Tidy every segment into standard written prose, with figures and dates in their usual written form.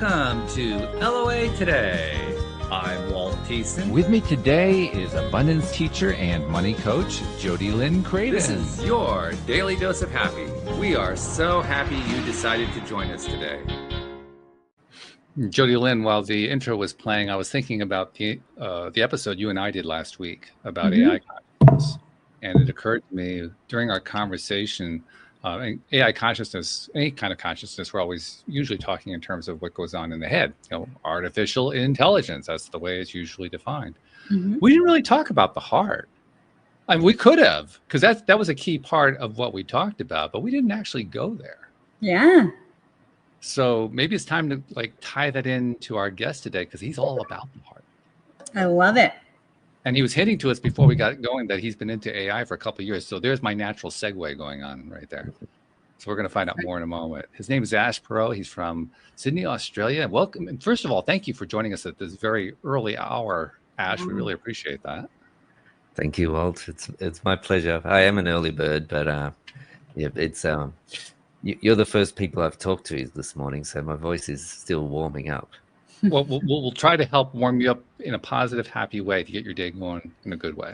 Welcome to LOA Today. I'm Walt Thiessen. With me today is abundance teacher and money coach, Jody Lynn Craven. This is your daily dose of happy. We are so happy you decided to join us today. Jody Lynn, while the intro was playing, I was thinking about the episode you and I did last week about AI consciousness. And it occurred to me during our conversation, AI consciousness, any kind of consciousness, we're always usually talking in terms of what goes on in the head. Artificial intelligence, that's the way it's usually defined. We didn't really talk about the heart. I mean, we could have, because that was a key part of what we talked about, but we didn't actually go there. Yeah. So maybe it's time to tie that into our guest today, because he's all about the heart. I love it. And he was hinting to us before we got going that he's been into AI for a couple of years. So there's my natural segue going on right there. So we're going to find out more in a moment. His name is Perrow. He's from Sydney, Australia. Welcome. And first of all, thank you for joining us at this very early hour, Ash. We really appreciate that. Thank you, Walt. It's my pleasure. I am an early bird, but it's you're the first people I've talked to this morning, so my voice is still warming up. Well, we'll try to help warm you up in a positive, happy way to get your day going in a good way.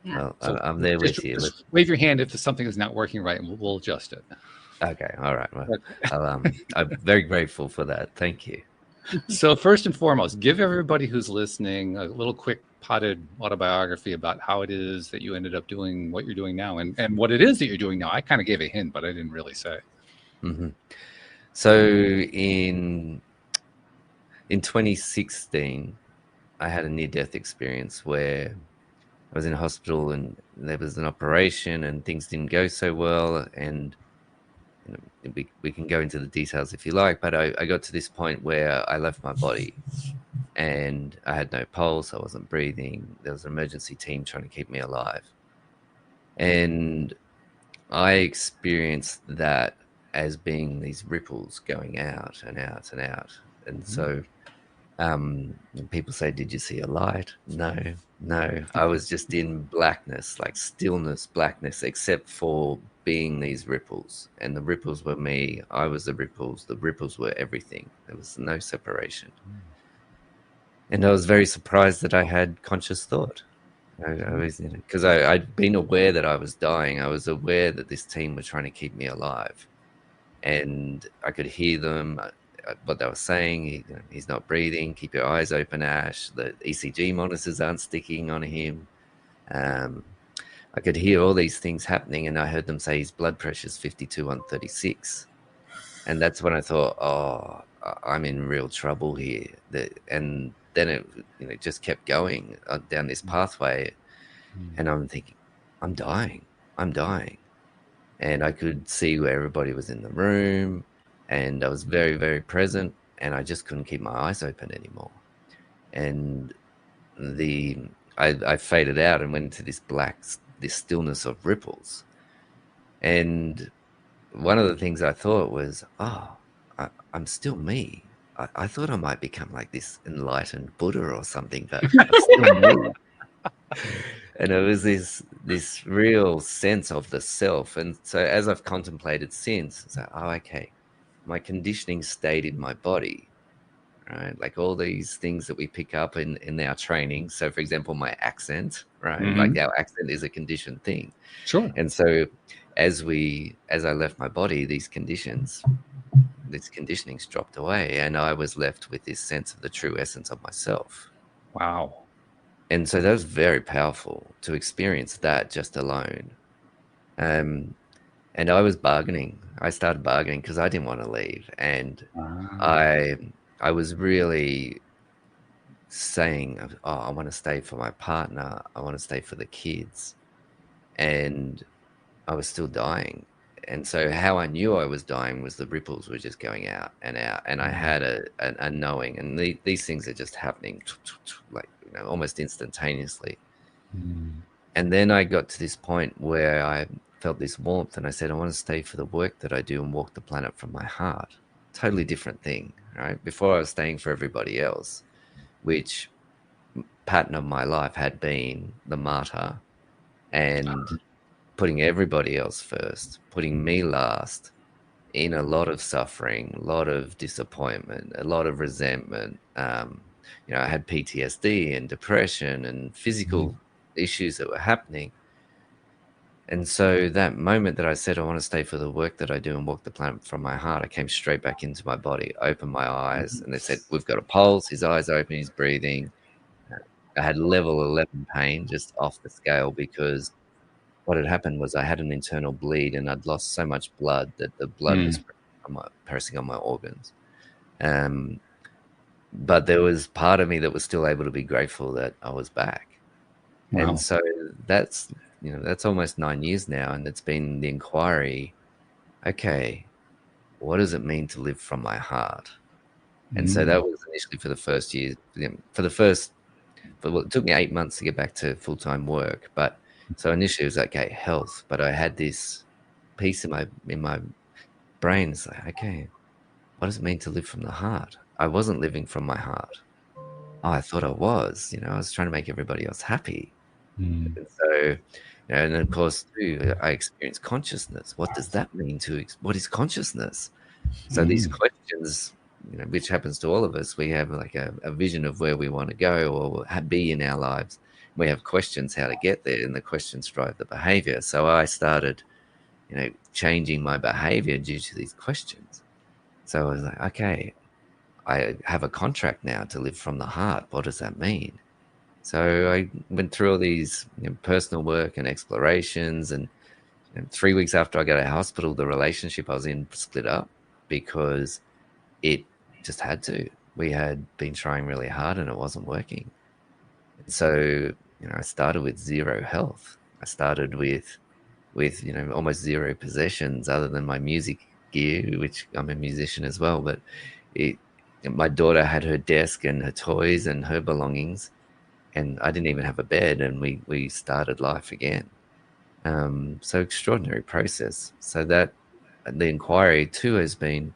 Yeah. Well, so I'm there with you. Just wave your hand if something is not working right, and we'll adjust it. Okay, all right. Well, I'm very grateful for that. Thank you. So first and foremost, give everybody who's listening a little quick potted autobiography about how it is that you ended up doing what you're doing now, and what it is that you're doing now. I kind of gave a hint, but I didn't really say. So in 2016, I had a near-death experience where I was in a hospital and there was an operation and things didn't go so well. And we can go into the details if you like, but I got to this point where I left my body and I had no pulse. I wasn't breathing. There was an emergency team trying to keep me alive. And I experienced that as being these ripples going out and out and out. And so people say, did you see a light? No. I was just in blackness, like stillness, blackness, except for being these ripples. And the ripples were me. I was the ripples. The ripples were everything. There was no separation. And I was very surprised that I had conscious thought. I was, because I'd been aware that I was dying. I was aware that this team were trying to keep me alive. And I could hear them, what they were saying. He's not breathing. Keep your eyes open, Ash. The ECG monitors aren't sticking on him. I could hear all these things happening, and I heard them say his blood pressure is 52/36. And that's when I thought, oh, I'm in real trouble here. And then it just kept going down this pathway. And I'm thinking, I'm dying. And I could see where everybody was in the room, and I was very, very present, and I just couldn't keep my eyes open anymore. And I faded out and went into this stillness of ripples. And one of the things I thought was, I'm still me. I thought I might become like this enlightened Buddha or something, but I'm still me. And it was this real sense of the self. And so as I've contemplated since, it's like, okay, my conditioning stayed in my body, right? Like all these things that we pick up in our training. So for example, my accent, right? Like our accent is a conditioned thing. Sure. And so as I left my body, this conditioning's dropped away, and I was left with this sense of the true essence of myself. Wow. And so that was very powerful to experience that just alone. And I was bargaining. I started bargaining because I didn't want to leave. And I was really saying, I want to stay for my partner. I want to stay for the kids. And I was still dying. And so how I knew I was dying was the ripples were just going out and out. And I had a knowing. And these things are just happening like, almost instantaneously. And then I got to this point where I felt this warmth, and I said, I want to stay for the work that I do and walk the planet from my heart. Totally different thing, right? Before I was staying for everybody else, which pattern of my life had been the martyr and putting everybody else first, putting me last, in a lot of suffering, a lot of disappointment, a lot of resentment. I had PTSD and depression and physical issues that were happening. And so that moment that I said, I want to stay for the work that I do and walk the planet from my heart, I came straight back into my body, opened my eyes, and they said, we've got a pulse, his eyes open, he's breathing. I had level 11 pain, just off the scale, because what had happened was I had an internal bleed and I'd lost so much blood that the blood was pressing on my organs. But there was part of me that was still able to be grateful that I was back. Wow. And so that's almost 9 years now, and it's been the inquiry, okay, what does it mean to live from my heart? And so that was initially for the first year. It took me 8 months to get back to full-time work. But so initially it was okay, health. But I had this piece in my brain. It's like, okay, what does it mean to live from the heart? I wasn't living from my heart. Oh, I thought I was. I was trying to make everybody else happy. And so, and then of course, too, I experienced consciousness. What does that mean what is consciousness? So these questions, which happens to all of us, we have like a vision of where we want to go or be in our lives. We have questions how to get there, and the questions drive the behavior. So I started, changing my behavior due to these questions. So I was like, okay, I have a contract now to live from the heart. What does that mean? So I went through all these personal work and explorations, and 3 weeks after I got out of hospital, the relationship I was in split up because it just had to. We had been trying really hard and it wasn't working. So, I started with zero health. I started with almost zero possessions other than my music gear, which I'm a musician as well. But my daughter had her desk and her toys and her belongings, and I didn't even have a bed, and we started life again. So extraordinary process. So that the inquiry too has been,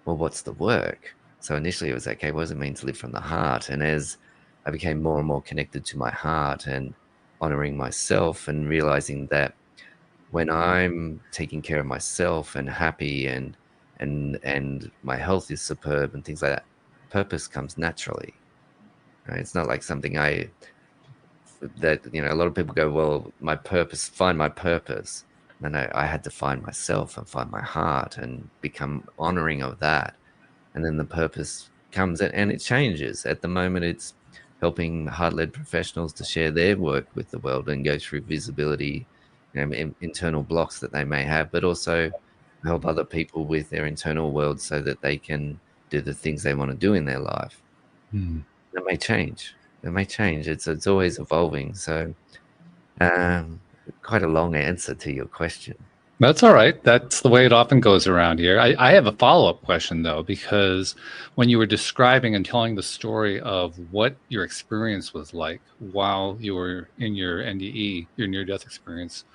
well, what's the work? So initially it was, okay, what does it mean to live from the heart? And as I became more and more connected to my heart and honoring myself and realizing that when I'm taking care of myself and happy and my health is superb and things like that, purpose comes naturally. Right? It's not like something a lot of people go, well, my purpose, find my purpose. And I had to find myself and find my heart and become honoring of that. And then the purpose comes and it changes. At the moment, it's helping heart-led professionals to share their work with the world and go through visibility, internal blocks that they may have, but also help other people with their internal world so that they can do the things they want to do in their life. That may change. It may change. It's always evolving. So quite a long answer to your question. That's all right. That's the way it often goes around here. I have a follow-up question, though, because when you were describing and telling the story of what your experience was like while you were in your NDE, your near-death experience,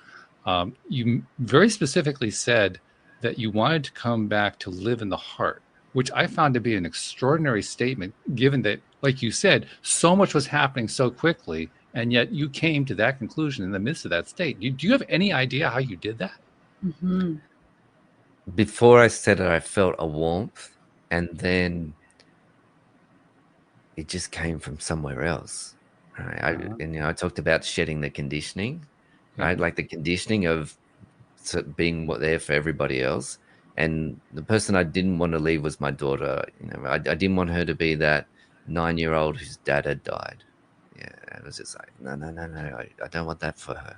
you very specifically said that you wanted to come back to live in the heart, which I found to be an extraordinary statement, given that, like you said, so much was happening so quickly, and yet you came to that conclusion in the midst of that state. Do you have any idea how you did that? Before I said it, I felt a warmth, and then it just came from somewhere else. Right? I talked about shedding the conditioning, right? Like the conditioning of being there for everybody else. And the person I didn't want to leave was my daughter. I didn't want her to be that 9-year-old whose dad had died. Yeah, it was just like, no, I don't want that for her.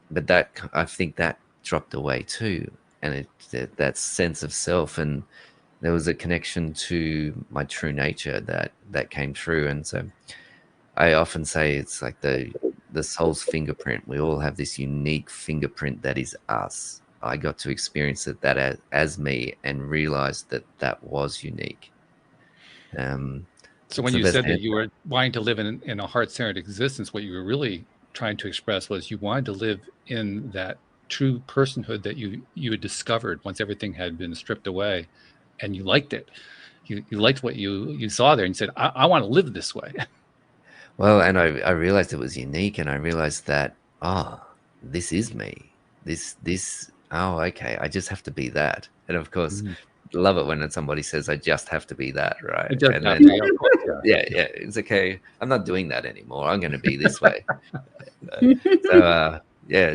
But that, I think that dropped away too. And that sense of self, and there was a connection to my true nature that came through. And so I often say it's like the soul's fingerprint. We all have this unique fingerprint that is us. I got to experience that as me and realized that was unique. So when you said that you were wanting to live in a heart-centered existence, what you were really trying to express was you wanted to live in that true personhood that you had discovered once everything had been stripped away, and you liked it. You liked what you saw there, and you said, I want to live this way. Well, and I realized it was unique, and I realized that, this is me. This oh, okay, I just have to be that. And of course, Mm. love it when somebody says, I just have to be that, right? It does And have then, to, yeah, of course, yeah. yeah, it's okay. I'm not doing that anymore. I'm going to be this way. So, yeah,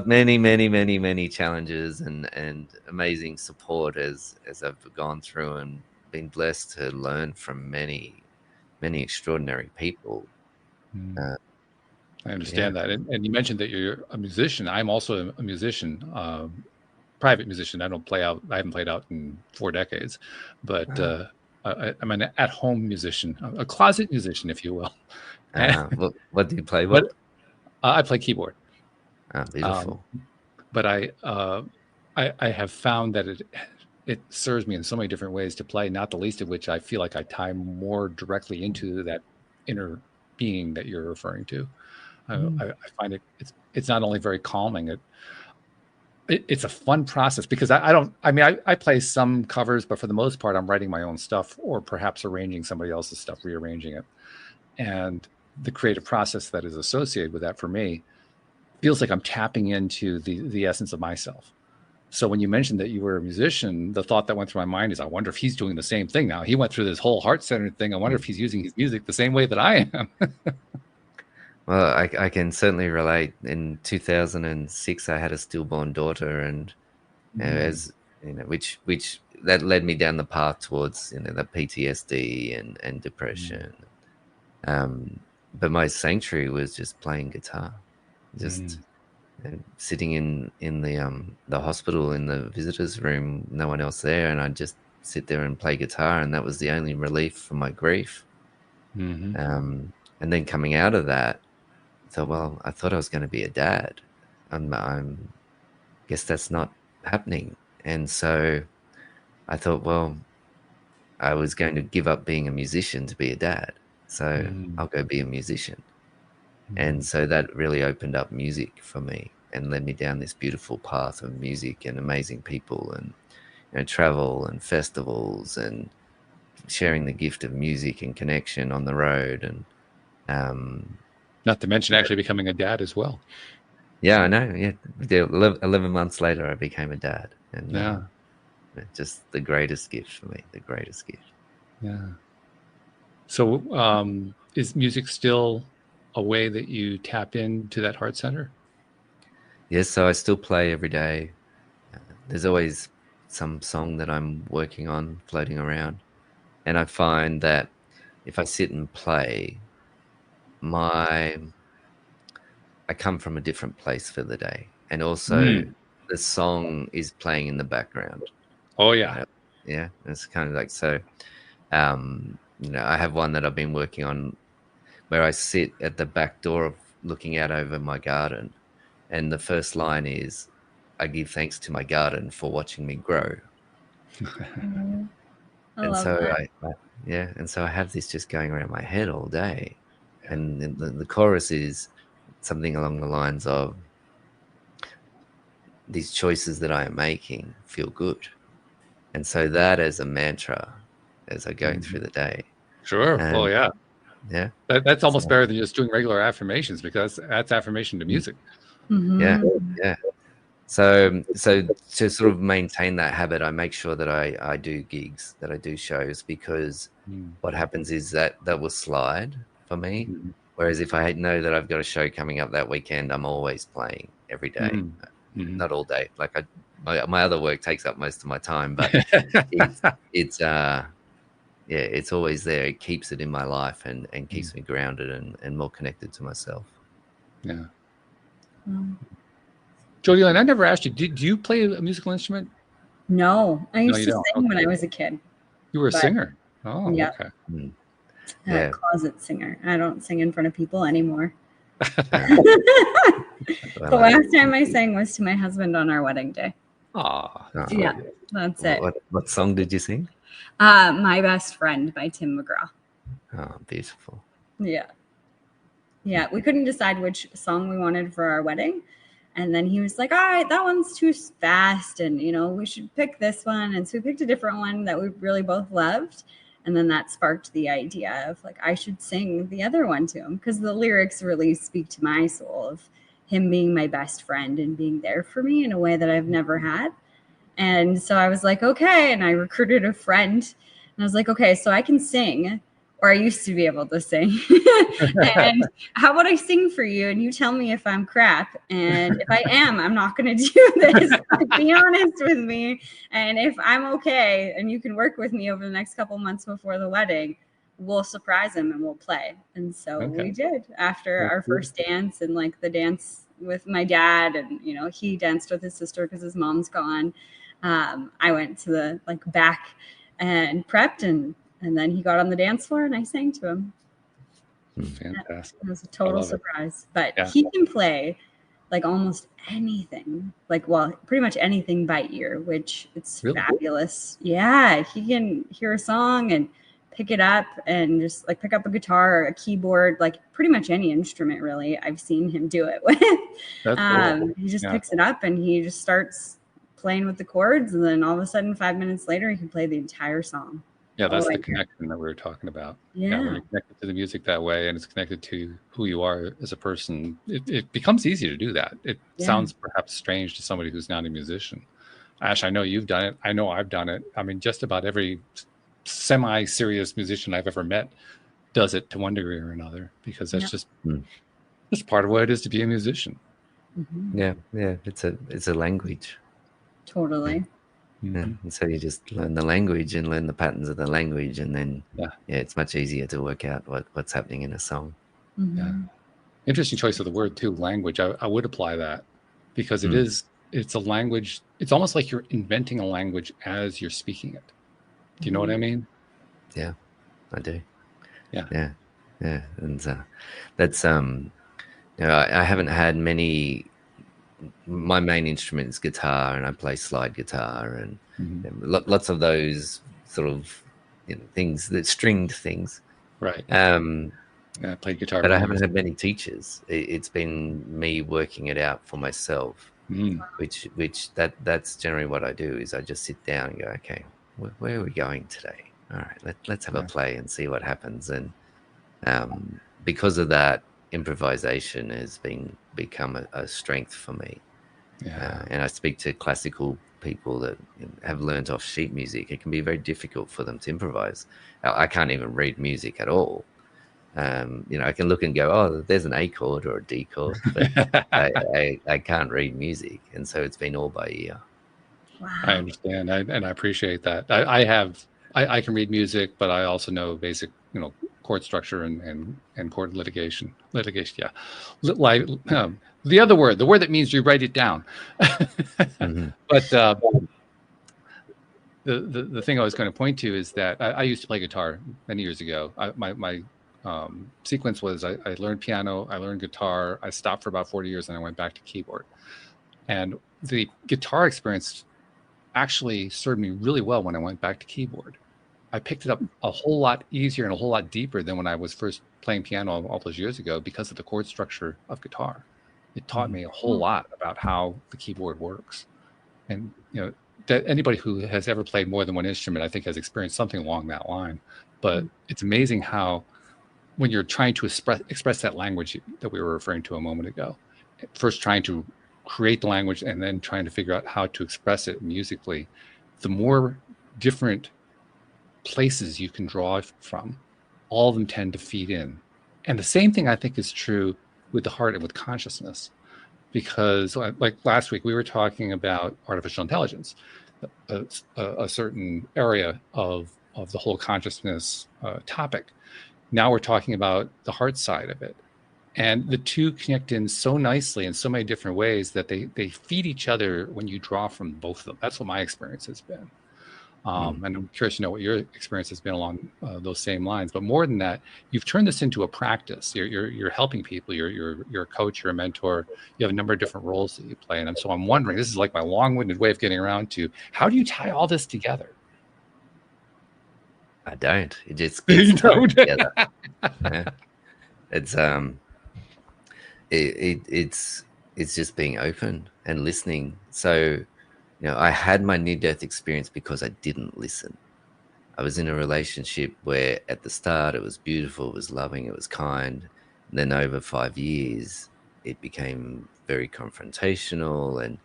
many, many, many, many challenges and amazing support as I've gone through and been blessed to learn from many, many extraordinary people. Mm. Uh, I yeah. understand that. And you mentioned that you're a musician. I'm also a musician, private musician. I haven't played out in 4 decades, but I'm an at-home musician, a closet musician, if you will. What do you play? But What? I play keyboard. Um, Beautiful. but I have found that it serves me in so many different ways to play, not the least of which I feel like I tie more directly into that inner being that you're referring to. I find it's not only very calming, it's a fun process because I don't, I mean, I play some covers, but for the most part, I'm writing my own stuff or perhaps arranging somebody else's stuff, rearranging it. And the creative process that is associated with that for me feels like I'm tapping into the essence of myself. So when you mentioned that you were a musician, the thought that went through my mind is, I wonder if he's doing the same thing now. He went through this whole heart-centered thing. I wonder if he's using his music the same way that I am. Well, I can certainly relate. In 2006, I had a stillborn daughter, and as which that led me down the path towards the PTSD and depression. But my sanctuary was just playing guitar, just sitting in the hospital in the visitors room, no one else there, and I'd just sit there and play guitar, and that was the only relief for my grief. And then coming out of that, so, well, I thought I was going to be a dad. I'm guess that's not happening. And so I thought, well, I was going to give up being a musician to be a dad. So I'll go be a musician. And so that really opened up music for me and led me down this beautiful path of music and amazing people and travel and festivals and sharing the gift of music and connection on the road. And Not to mention actually becoming a dad as well. yeah, I know. Yeah, 11 months later, I became a dad, and just the greatest gift for me. The greatest gift. Yeah. So, is music still a way that you tap into that heart center? Yes, so I still play every day. There's always some song that I'm working on floating around, and I find that if I sit and play, I come from a different place for the day, and also the song is playing in the background. Oh yeah. Yeah, it's kind of like so. I have one that I've been working on where I sit at the back door of looking out over my garden, and the first line is, "I give thanks to my garden for watching me grow." I And love so that. and so I have this just going around my head all day, and then the chorus is something along the lines of, "These choices that I am making feel good," and so that as a mantra as I go through the day. Sure. Well, And yeah. yeah, That's almost so, better than just doing regular affirmations because that's affirmation to music. yeah, yeah. So to sort of maintain that habit, I make sure that I do gigs, that I do shows, because what happens is that will slide for me. Whereas if I know that I've got a show coming up that weekend, I'm always playing every day, not all day. Like my other work takes up most of my time, but it's yeah, it's always there. It keeps it in my life and keeps me grounded and more connected to myself. Yeah. Jolene, I never asked you, do you play a musical instrument? No, I No, used you to don't. sing when I was a kid. You were a But singer. Oh, yeah, okay. a closet singer. I don't sing in front of people anymore. Well, The last time I sang was to my husband on our wedding day. Ah, Yeah, that's it. What song did you sing? My Best Friend by Tim McGraw. Oh, beautiful. Yeah. Yeah, we couldn't decide which song we wanted for our wedding. And then he was like, all right, that one's too fast. And, we should pick this one. And so we picked a different one that we really both loved. And then that sparked the idea of like, I should sing the other one to him because the lyrics really speak to my soul of, him being my best friend and being there for me in a way that I've never had. And so I was like, okay. And I recruited a friend and I was like, okay, so I can sing, or I used to be able to sing. And how about I sing for you and you tell me if I'm crap? And if I am, I'm not going to do this. Be honest with me. And if I'm okay and you can work with me over the next couple months before the wedding, we'll surprise him and we'll play. And so we did after our first dance, and like the dance with my dad, and you know, he danced with his sister because his mom's gone. I went to the like back and prepped, and then he got on the dance floor and I sang to him. Fantastic. It was a total surprise. But he can play like almost anything, like, well, pretty much anything by ear, which it's fabulous. Yeah, he can hear a song and pick it up and just like pick up a guitar or a keyboard, like pretty much any instrument really. I've seen him do it with. That's cool. He just picks it up and he just starts playing with the chords, and then all of a sudden 5 minutes later he can play the entire song. Yeah, that's the connection that we were talking about. Yeah, when you're connected to the music that way and it's connected to who you are as a person, it becomes easy to do that. It sounds perhaps strange to somebody who's not a musician. Ash, I know you've done it. I know I've done it. I mean, just about every semi-serious musician I've ever met does it to one degree or another, because that's just part of what it is to be a musician. Yeah, it's a language. Totally. And so you just learn the language and learn the patterns of the language, and then it's much easier to work out what's happening in a song. Interesting choice of the word too, language. I would apply that, because it's a language. It's almost like you're inventing a language as you're speaking it. Do you know what I mean? Yeah, I do. Yeah. And that's you know, I haven't had many. My main instrument is guitar, and I play slide guitar, and lots of those sort of things, that stringed things. Right. I played guitar, but I haven't had many teachers. It's been me working it out for myself, which that's generally what I do. Is I just sit down and go, okay, where are we going today? All right, let's have a play and see what happens. And because of that, improvisation has become a strength for me. And I speak to classical people that have learned off sheet music. It can be very difficult for them to improvise. I can't even read music at all. I can look and go, oh, there's an A chord or a D chord, but I can't read music, and so it's been all by ear. Wow. I understand, and I appreciate that. I can read music, but I also know basic, chord structure and chord litigation. Yeah, like the other word, the word that means you write it down. But the thing I was going to point to is that I used to play guitar many years ago. My sequence was I learned piano, I learned guitar, I stopped for about 40 years, and I went back to keyboard. And the guitar experience actually served me really well when I went back to keyboard. I picked it up a whole lot easier and a whole lot deeper than when I was first playing piano all those years ago, because of the chord structure of guitar. It taught me a whole lot about how the keyboard works. And that anybody who has ever played more than one instrument, I think, has experienced something along that line. But it's amazing how, when you're trying to express that language that we were referring to a moment ago, first trying to create the language and then trying to figure out how to express it musically, the more different places you can draw from, all of them tend to feed in. And the same thing I think is true with the heart and with consciousness, because like last week we were talking about artificial intelligence, a certain area of the whole consciousness topic. Now we're talking about the heart side of it. And the two connect in so nicely in so many different ways that they feed each other when you draw from both of them. That's what my experience has been. And I'm curious to know what your experience has been along those same lines. But more than that, you've turned this into a practice. You're helping people. You're a coach. You're a mentor. You have a number of different roles that you play. And so I'm wondering, this is like my long-winded way of getting around to, how do you tie all this together? I don't. It just gets tied together. It's just being open and listening. So, I had my near-death experience because I didn't listen. I was in a relationship where at the start it was beautiful, it was loving, it was kind. And then over 5 years, it became very confrontational,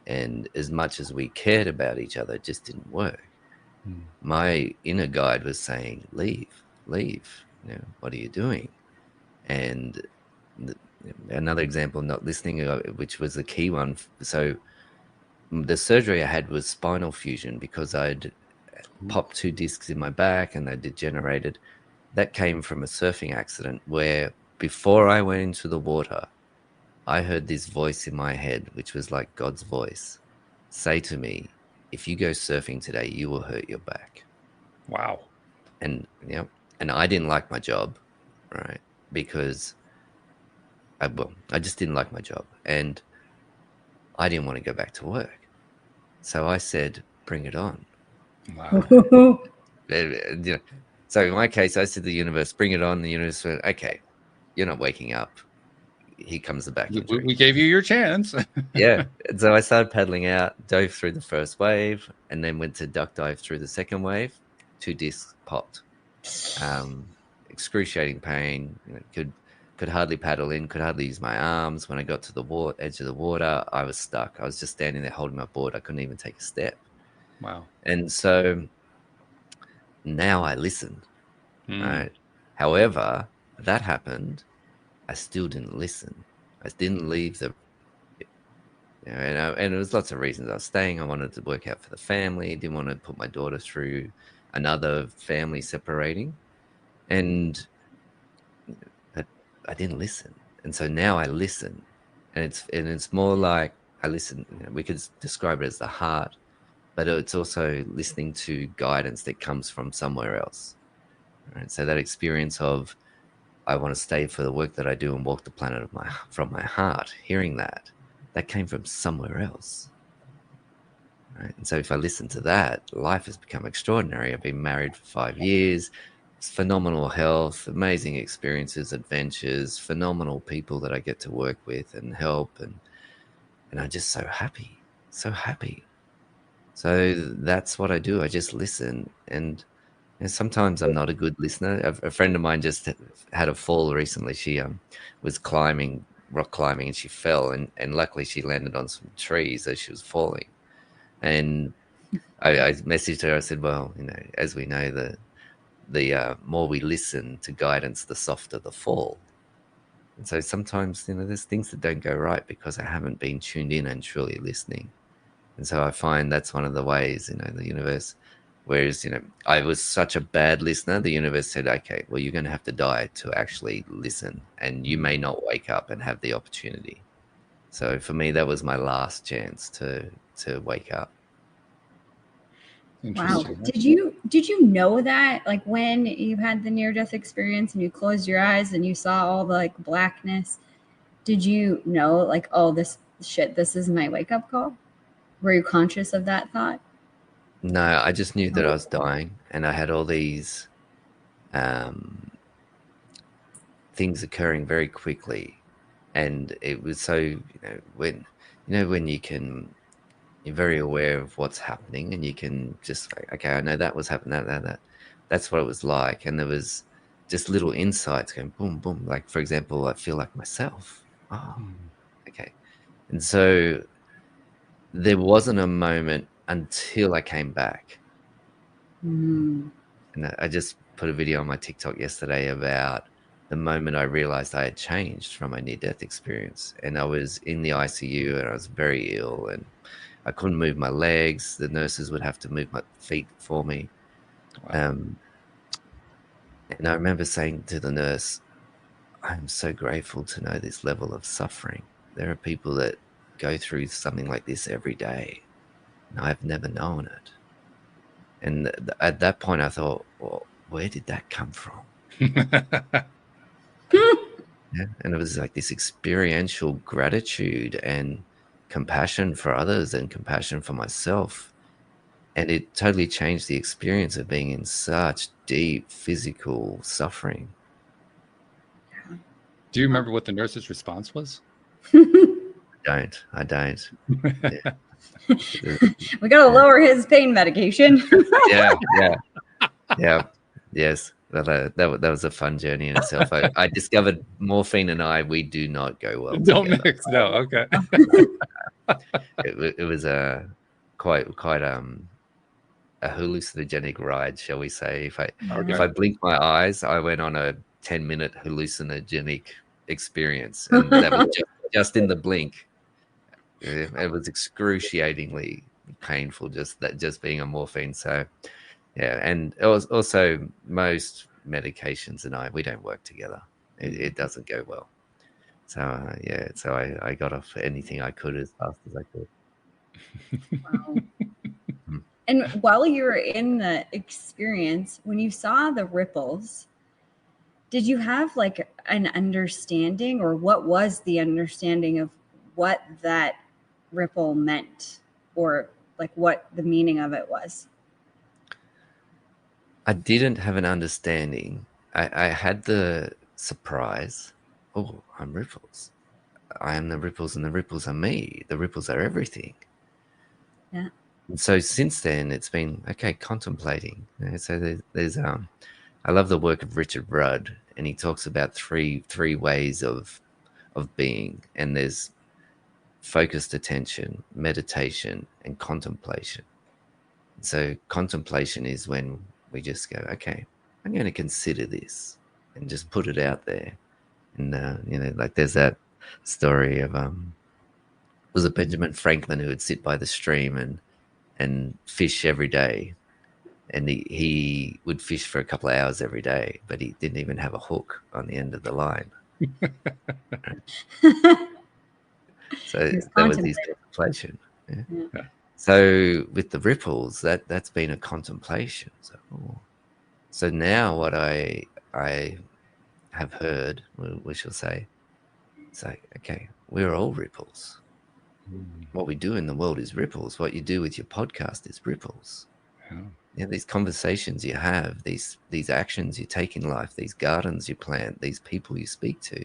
and as much as we cared about each other, it just didn't work. My inner guide was saying, leave, what are you doing? And another example, not listening, which was the key one. So the surgery I had was spinal fusion, because I'd popped 2 discs in my back and they degenerated. That came from a surfing accident where, before I went into the water, I heard this voice in my head, which was like God's voice, say to me, if you go surfing today, you will hurt your back. Wow. And and I didn't like my job, right? Because I just didn't like my job, and I didn't want to go back to work. So I said, bring it on. Wow. So in my case, I said to the universe, bring it on. The universe went, okay, you're not waking up. Here comes the back injury. We gave you your chance. Yeah. And so I started paddling out, dove through the first wave, and then went to duck dive through the second wave. 2 discs popped. Excruciating pain. Could hardly paddle in, could hardly use my arms. When I got to the edge of the water, I was stuck. I was just standing there holding my board. I couldn't even take a step. Wow. And so now I listen, right? However, that happened. I still didn't listen. I didn't leave the, and it was lots of reasons. I was staying. I wanted to work out for the family. Didn't want to put my daughter through another family separating. And I didn't listen. And so now I listen. And it's more like I listen. We could describe it as the heart, but it's also listening to guidance that comes from somewhere else. Right? So that experience of, I want to stay for the work that I do and walk the planet from my heart, hearing that came from somewhere else. Right? And so if I listen to that, life has become extraordinary. I've been married for 5 years, phenomenal health, amazing experiences, adventures, phenomenal people that I get to work with and help. And I'm just so happy, so happy. So that's what I do. I just listen. And sometimes I'm not a good listener. A friend of mine just had a fall recently. She was rock climbing, and she fell. And luckily she landed on some trees as she was falling. And I messaged her. I said, well, as we know, the more we listen to guidance, the softer the fall. And so sometimes, there's things that don't go right because I haven't been tuned in and truly listening. And so I find that's one of the ways, the universe, whereas, I was such a bad listener, the universe said, okay, well, you're going to have to die to actually listen, and you may not wake up and have the opportunity. So for me, that was my last chance to wake up. Wow. Did you know that, like, when you had the near-death experience and you closed your eyes and you saw all the like blackness, did you know, like, oh, this is my wake-up call? Were you conscious of that thought? No, I just knew that I was dying, and I had all these things occurring very quickly. And it was so, when you're very aware of what's happening, and you can just, okay, I know that was happening, that's what it was like. And there was just little insights going boom, boom. Like, for example, I feel like myself. Oh, okay. And so there wasn't a moment until I came back. And I just put a video on my TikTok yesterday about the moment I realized I had changed from my near-death experience. And I was in the ICU, and I was very ill, and I couldn't move my legs. The nurses would have to move my feet for me. Wow. And I remember saying to the nurse, I'm so grateful to know this level of suffering. There are people that go through something like this every day, and I've never known it. And at that point, I thought, well, where did that come from? Yeah. And it was like this experiential gratitude and compassion for others and compassion for myself. And it totally changed the experience of being in such deep physical suffering. Do you remember what the nurse's response was? I don't. Yeah. We got to lower his pain medication. Yeah. Yes. Well, that was a fun journey in itself. I discovered morphine and we do not go well Don't together. mix. No, okay. It was a quite a hallucinogenic ride, shall we say? If I blinked my eyes, I went on a 10-minute hallucinogenic experience, and that was just in the blink. It was excruciatingly painful, just being on morphine. So yeah, and it was also most medications and we don't work together. It doesn't go well. So yeah, so I got off anything I could as fast as I could. Wow. And while you were in the experience, when you saw the ripples, did you have like an understanding, or what was the understanding of what that ripple meant, or like what the meaning of it was? I didn't have an understanding. I had the surprise. Oh, I'm ripples. I am the ripples, and the ripples are me. The ripples are everything. Yeah. And so since then, it's been contemplating. So there's I love the work of Richard Rudd, and he talks about three ways of being, and there's focused attention, meditation, and contemplation. So contemplation is when we just go, okay, I'm going to consider this and just put it out there. And like there's that story of was it Benjamin Franklin who would sit by the stream and fish every day, and he would fish for a couple of hours every day, but he didn't even have a hook on the end of the line. So that was his contemplation. Yeah. Yeah. So with the ripples, that's been a contemplation. So now what I have heard, we shall say, it's like, okay, we're all ripples. What we do in the world is ripples. What you do with your podcast is ripples. Yeah, these conversations you have, these actions you take in life, these gardens you plant, these people you speak to,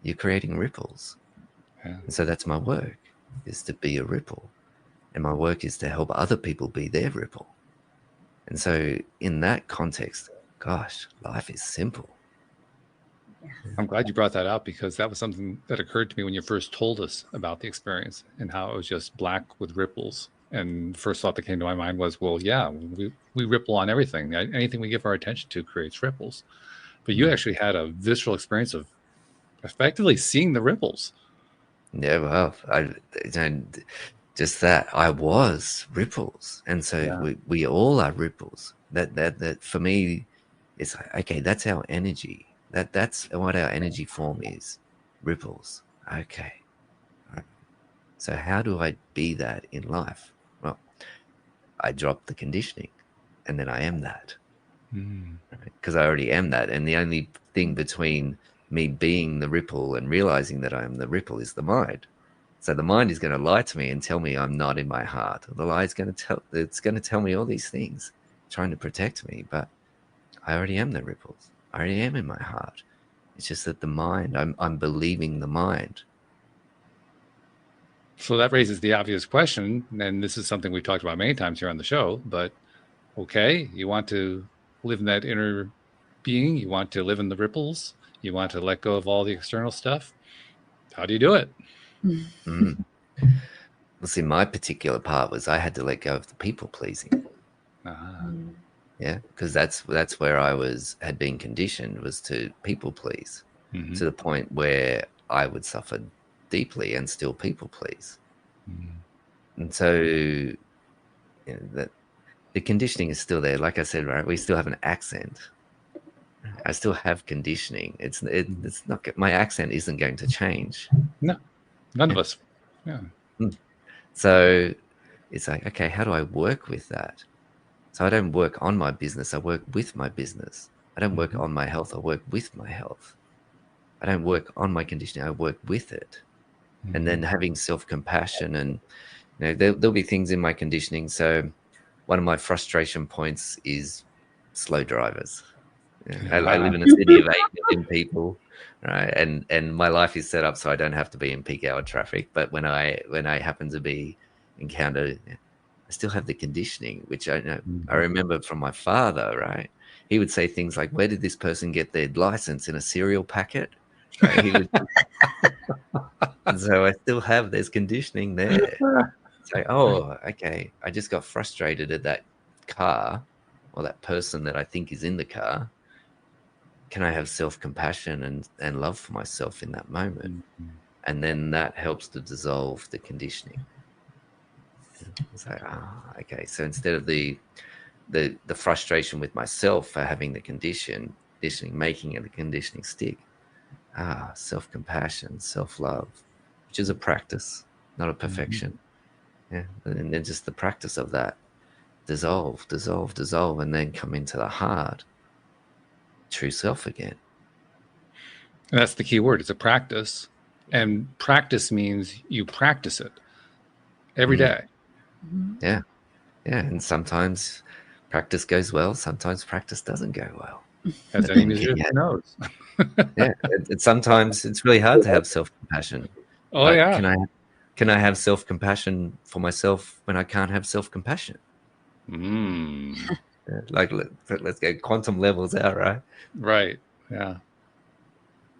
you're creating ripples. Yeah. And so that's my work, is to be a ripple. And my work is to help other people be their ripple. And so in that context, gosh, life is simple. I'm glad you brought that up, because that was something that occurred to me when you first told us about the experience and how it was just black with ripples. And the first thought that came to my mind was, well, yeah, we ripple on everything. Anything we give our attention to creates ripples. But you actually had a visceral experience of effectively seeing the ripples. Yeah, well, just that I was ripples, and so we all are ripples. That for me, it's like, okay, that's our energy. That's what our energy form is, ripples. Okay, so how do I be that in life? Well, I drop the conditioning, and then I am that, because I already am that, and the only thing between me being the ripple and realizing that I am the ripple is the mind. So the mind is going to lie to me and tell me I'm not in my heart. The lie is going to tell me all these things, trying to protect me. But I already am the ripples. I already am in my heart. It's just that the mind, I'm believing the mind. So that raises the obvious question, and this is something we've talked about many times here on the show, but okay, you want to live in that inner being, you want to live in the ripples, you want to let go of all the external stuff. How do you do it? Well, see, my particular part was I had to let go of the people pleasing. Yeah, because that's where I had been conditioned, was to people please, to the point where I would suffer deeply and still people please. And so that the conditioning is still there. Like I said, right, we still have an accent. I still have conditioning. It's not, my accent isn't going to change. No, none of us. Yeah. So it's like, okay, how do I work with that? So I don't work on my business. I work with my business. I don't work on my health. I work with my health. I don't work on my conditioning. I work with it. And then having self-compassion, and there'll be things in my conditioning. So one of my frustration points is slow drivers. I live in a city of 8 million people, right? And my life is set up so I don't have to be in peak hour traffic. But when I happen to be encountered, I still have the conditioning, which I remember from my father, right? he would say things like, "Where did this person get their license, in a cereal packet?" Right? He would, and so I still have, there's conditioning there. Say, "Oh, okay, I just got frustrated at that car or that person that I think is in the car. Can I have self-compassion and love for myself in that moment?" And then that helps to dissolve the conditioning. It's like, okay. So instead of the frustration with myself for having the conditioning, making it the conditioning stick, self-compassion, self-love, which is a practice, not a perfection. Yeah. And then just the practice of that, dissolve, dissolve, dissolve, and then come into the heart, true self again. And that's the key word. It's a practice. And practice means you practice it every day. Yeah. Yeah. And sometimes practice goes well. Sometimes practice doesn't go well. As any musician knows. Yeah. Sometimes it's really hard to have self-compassion. Oh, but yeah. Can I have self-compassion for myself when I can't have self-compassion? Like, let's go quantum levels out, right? Right. Yeah.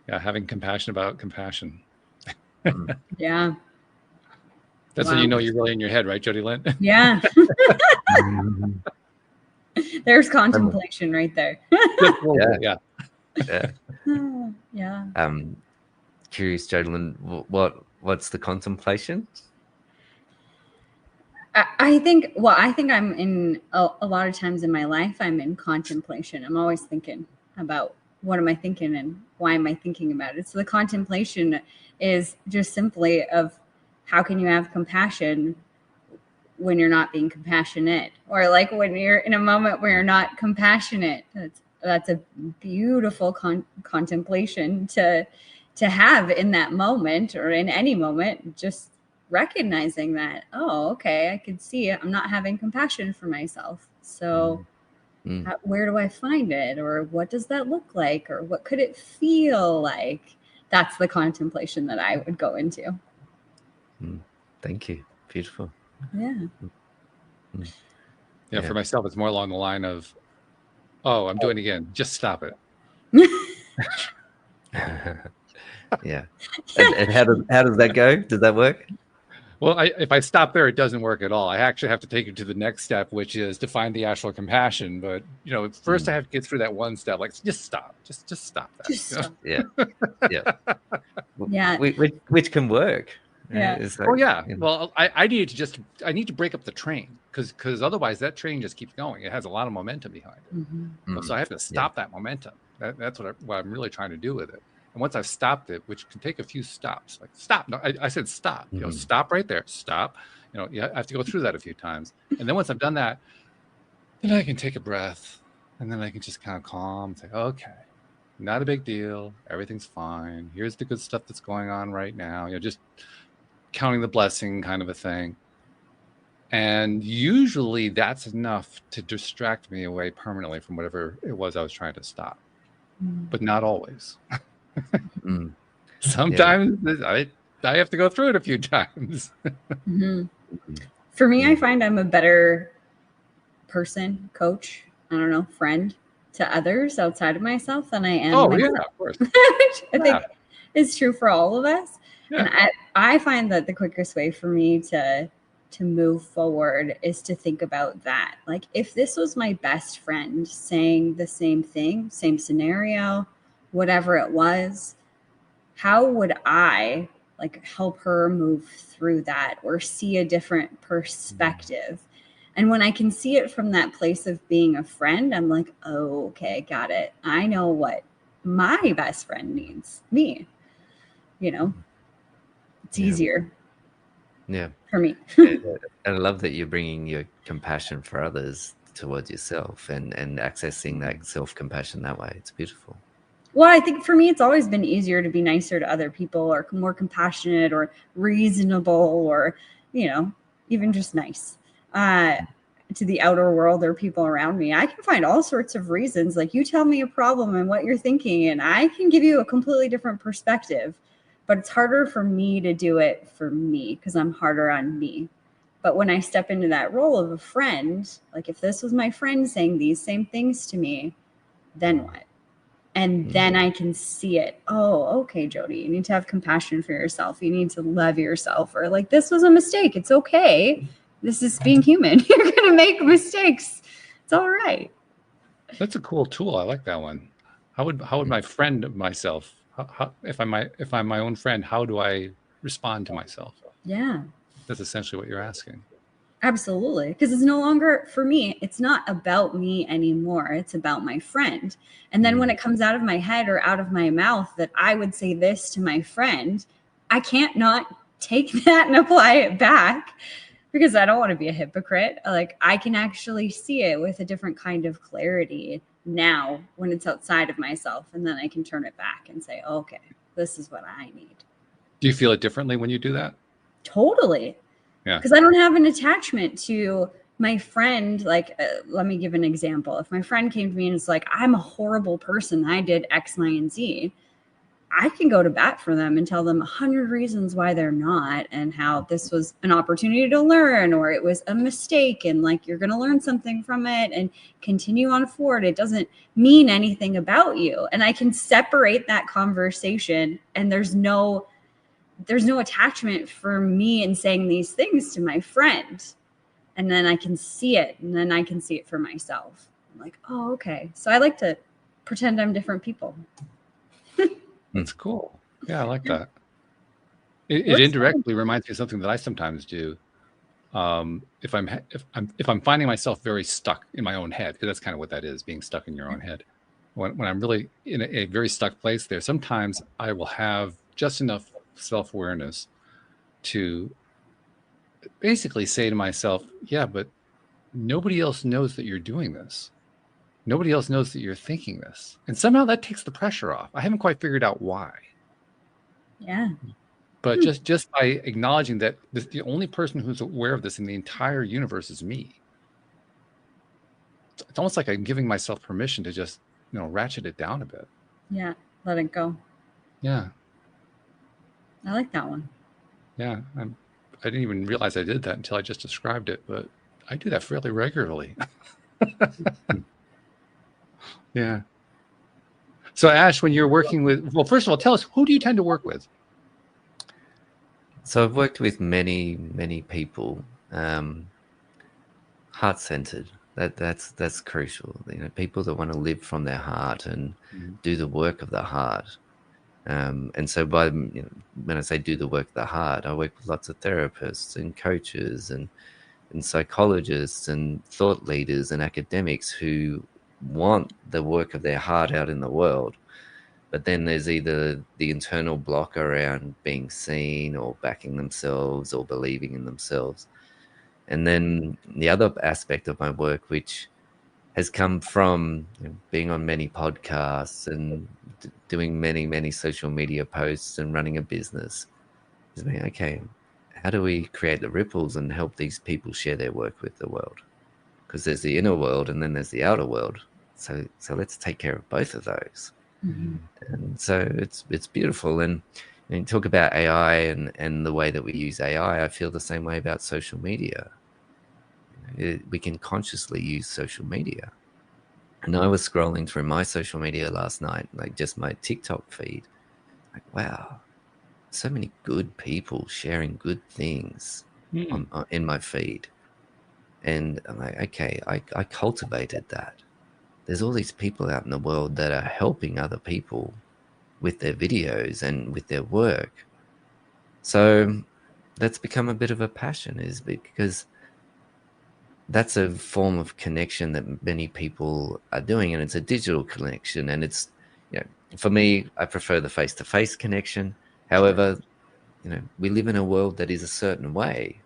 Yeah. Having compassion about compassion. Yeah. That's when you know you're really in your head, right, Jody Lynn? Yeah. There's contemplation right there. Yeah. Yeah. Curious, Jody Lynn, what's the contemplation? I think I'm in a lot of times in my life, I'm in contemplation. I'm always thinking about what am I thinking and why am I thinking about it. So the contemplation is just simply of how can you have compassion when you're not being compassionate, or like when you're in a moment where you're not compassionate. That's a beautiful contemplation to have in that moment or in any moment. Just recognizing that, oh, okay, I can see it. I'm not having compassion for myself. So where do I find it? Or what does that look like? Or what could it feel like? That's the contemplation that I would go into. Thank you. Beautiful. Yeah. For myself, it's more along the line of, oh, I'm doing it again. Just stop it. Yeah. And how does that go? Does that work? Well, if I stop there, it doesn't work at all. I actually have to take it to the next step, which is to find the actual compassion. But first I have to get through that one step. Like, just stop. Just stop that. Just stop. Yeah. Yeah. Yeah. Which can work. Yeah. Like, Well, I need to break up the train because otherwise that train just keeps going. It has a lot of momentum behind it. So I have to stop that momentum. That's what I'm really trying to do with it. And once I've stopped it, which can take a few stops, like stop. No, I said stop. Stop right there. Stop. I have to go through that a few times. And then once I've done that, then I can take a breath, and then I can just kind of calm, say, okay, not a big deal. Everything's fine. Here's the good stuff that's going on right now. Just counting the blessing kind of a thing. And usually that's enough to distract me away permanently from whatever it was I was trying to stop. But not always. Sometimes I have to go through it a few times. For me, I find I'm a better person, coach, I don't know, friend to others outside of myself than I am. Oh, myself. Yeah, of course. I think is true for all of us. Yeah. And I find that the quickest way for me to move forward is to think about that. Like, if this was my best friend saying the same thing, same scenario, whatever it was, how would I help her move through that or see a different perspective? And when I can see it from that place of being a friend, I'm like, oh, okay, got it. I know what my best friend needs. Me, it's easier. Yeah. For me. And I love that you're bringing your compassion for others towards yourself and accessing that self-compassion that way. It's beautiful. Well, I think for me, it's always been easier to be nicer to other people or more compassionate or reasonable or, even just nice to the outer world or people around me. I can find all sorts of reasons. Like, you tell me a problem and what you're thinking, and I can give you a completely different perspective. But it's harder for me to do it for me because I'm harder on me. But when I step into that role of a friend, like if this was my friend saying these same things to me, then what? And then I can see it. Oh, okay, Jody, you need to have compassion for yourself. You need to love yourself. Or like, this was a mistake. It's okay. This is being human. You're going to make mistakes. It's all right. That's a cool tool. I like that one. How would my friend myself, if I'm my own friend, how do I respond to myself? Yeah. That's essentially what you're asking. Absolutely. Because it's no longer, for me, it's not about me anymore. It's about my friend. And then when it comes out of my head or out of my mouth that I would say this to my friend, I can't not take that and apply it back because I don't want to be a hypocrite. Like, I can actually see it with a different kind of clarity now when it's outside of myself. And then I can turn it back and say, okay, this is what I need. Do you feel it differently when you do that? Totally. Yeah. Because I don't have an attachment to my friend. Like, let me give an example. If my friend came to me and it's like, I'm a horrible person, I did X, Y, and Z, I can go to bat for them and tell them 100 reasons why they're not, and how this was an opportunity to learn, or it was a mistake, and like, you're going to learn something from it and continue on forward. It doesn't mean anything about you. And I can separate that conversation, and there's no attachment for me in saying these things to my friend. And then I can see it, and then I can see it for myself. I'm like, oh, okay. So I like to pretend I'm different people. That's cool. Yeah, I like that. It indirectly reminds me of something that I sometimes do. If I'm finding myself very stuck in my own head, because that's kind of what that is, being stuck in your own head. When I'm really in a very stuck place there, sometimes I will have just enough self-awareness to basically say to myself, yeah, but nobody else knows that you're doing this. Nobody else knows that you're thinking this. And somehow that takes the pressure off. I haven't quite figured out why. Yeah. But just by acknowledging that the only person who's aware of this in the entire universe is me. It's almost like I'm giving myself permission to just, ratchet it down a bit. Yeah. Let it go. Yeah. I like that one. Yeah. I didn't even realize I did that until I just described it, but I do that fairly regularly. Yeah. So Ash, when you're working with, well, first of all, tell us, who do you tend to work with? So I've worked with many, many people, heart-centered. That's crucial. People that want to live from their heart and do the work of the heart. And so when I say do the work of the heart, I work with lots of therapists and coaches and psychologists and thought leaders and academics who want the work of their heart out in the world. But then there's either the internal block around being seen or backing themselves or believing in themselves. And then the other aspect of my work, which has come from being on many podcasts and doing many, many social media posts and running a business, is being, okay, how do we create the ripples and help these people share their work with the world? Because there's the inner world and then there's the outer world. So let's take care of both of those. Mm-hmm. And so it's beautiful. And you talk about AI and the way that we use AI, I feel the same way about social media. We can consciously use social media. And I was scrolling through my social media last night, like just my TikTok feed. Like, wow, so many good people sharing good things in my feed. And I'm like, okay, I cultivated that. There's all these people out in the world that are helping other people with their videos and with their work. So that's become a bit of a passion, is because that's a form of connection that many people are doing, and it's a digital connection. And it's, for me, I prefer the face-to-face connection. However, we live in a world that is a certain way.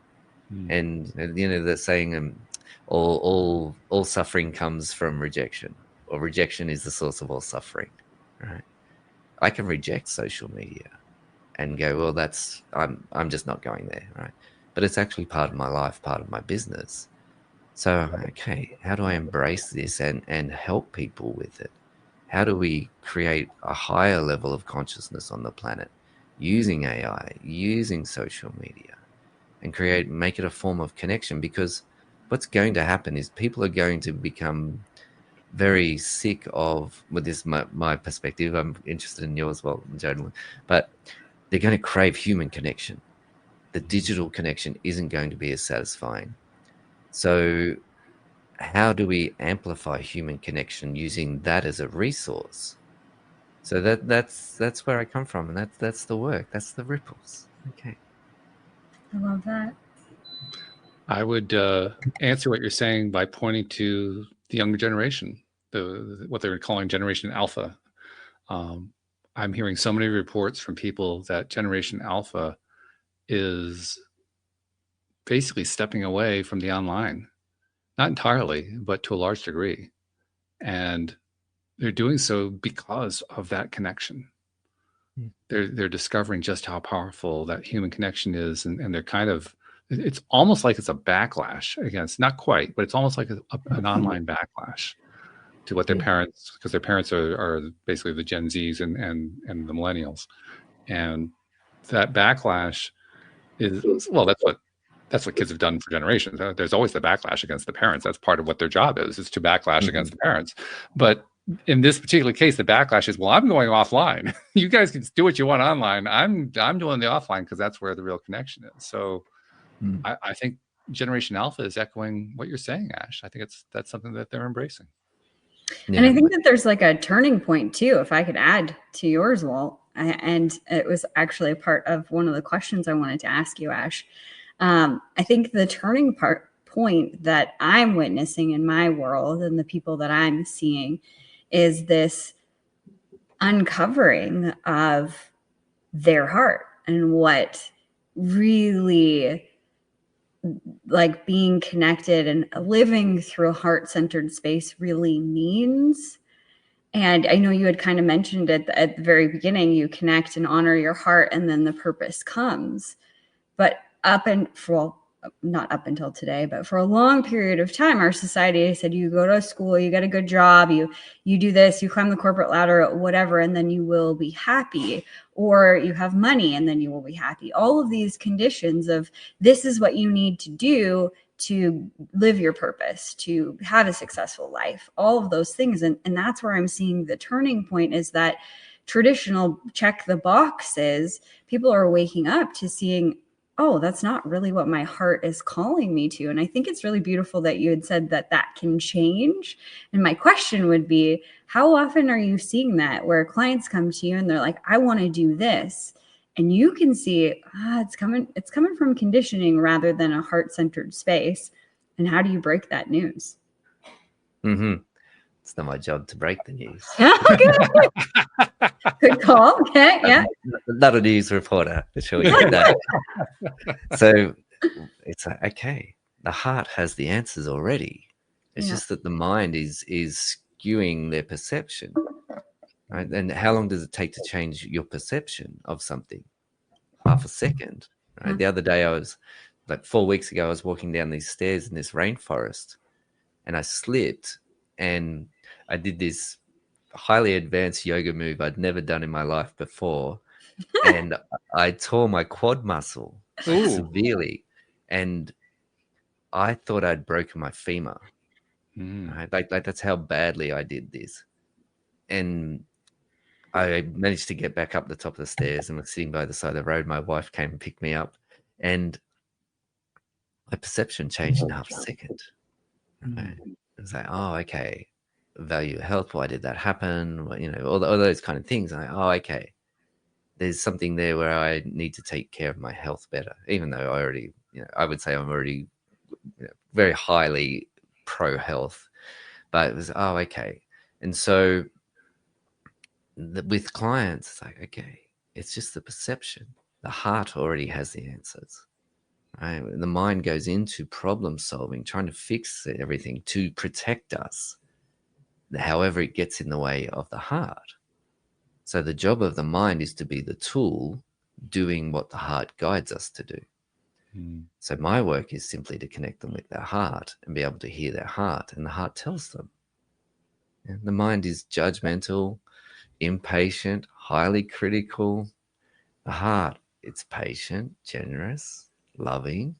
And, the saying, all suffering comes from rejection, or rejection is the source of all suffering, right? I can reject social media and go, well, I'm just not going there, right? But it's actually part of my life, part of my business. So, okay, how do I embrace this and help people with it? How do we create a higher level of consciousness on the planet using AI, using social media, and make it a form of connection? Because what's going to happen is people are going to become very sick of, well, this is my perspective, I'm interested in yours, well, in general, but they're going to crave human connection. The digital connection isn't going to be as satisfying. So how do we amplify human connection using that as a resource? So that's where I come from, and that's the work. That's the ripples. Okay. I love that. I would answer what you're saying by pointing to the younger generation, what they're calling Generation Alpha. I'm hearing so many reports from people that Generation Alpha is basically stepping away from the online, not entirely, but to a large degree. And they're doing so because of that connection. They're discovering just how powerful that human connection is, and they're kind of, it's almost like it's a backlash against, not quite, but it's almost like an online backlash to what their parents, because their parents are basically the Gen Zs and the millennials, and that backlash is, well, that's what kids have done for generations. There's always the backlash against the parents. That's part of what their job is to backlash against the parents. But in this particular case, the backlash is, well, I'm going offline. You guys can do what you want online. I'm doing the offline because that's where the real connection is. So I think Generation Alpha is echoing what you're saying, Ash. I think that's something that they're embracing. Yeah. And I think that there's like a turning point too, if I could add to yours, Walt. And it was actually a part of one of the questions I wanted to ask you, Ash. I think the turning point that I'm witnessing in my world and the people that I'm seeing is this uncovering of their heart and what really, like, being connected and living through a heart-centered space really means. And I know you had kind of mentioned it at the very beginning, you connect and honor your heart and then the purpose comes. But not up until today, but for a long period of time, our society said, you go to school, you get a good job, you do this, you climb the corporate ladder, whatever, and then you will be happy. Or you have money and then you will be happy. All of these conditions of this is what you need to do to live your purpose, to have a successful life, all of those things. And that's where I'm seeing the turning point, is that traditional check the boxes, people are waking up to seeing, oh, that's not really what my heart is calling me to. And I think it's really beautiful that you had said that that can change. And my question would be, how often are you seeing that, where clients come to you and they're like, I want to do this, and you can see, it's coming from conditioning rather than a heart-centered space. And how do you break that news? It's not my job to break the news. Good call. Okay, yeah. Not a news reporter, for sure. That. So it's like, okay, the heart has the answers already. It's just that the mind is skewing their perception. Right? And how long does it take to change your perception of something? Half a second. Right? The other day, I was like 4 weeks ago, I was walking down these stairs in this rainforest, and I slipped, and I did this highly advanced yoga move I'd never done in my life before, and I tore my quad muscle severely, and I thought I'd broken my femur. Right? Like that's how badly I did this. And I managed to get back up the top of the stairs and was sitting by the side of the road. My wife came and picked me up, and my perception changed in half a second. Right? It was like, oh, okay, value health. Why did that happen? Well, all those kind of things. Okay, there's something there where I need to take care of my health better, even though I already, I would say I'm already very highly pro health, but it was, okay. And so with clients, it's like, okay, it's just the perception. The heart already has the answers. Right? The mind goes into problem solving, trying to fix everything to protect us. However, it gets in the way of the heart. So the job of the mind is to be the tool doing what the heart guides us to do. So my work is simply to connect them with their heart and be able to hear their heart, and the heart tells them. And the mind is judgmental, impatient, highly critical. The heart, it's patient, generous, loving,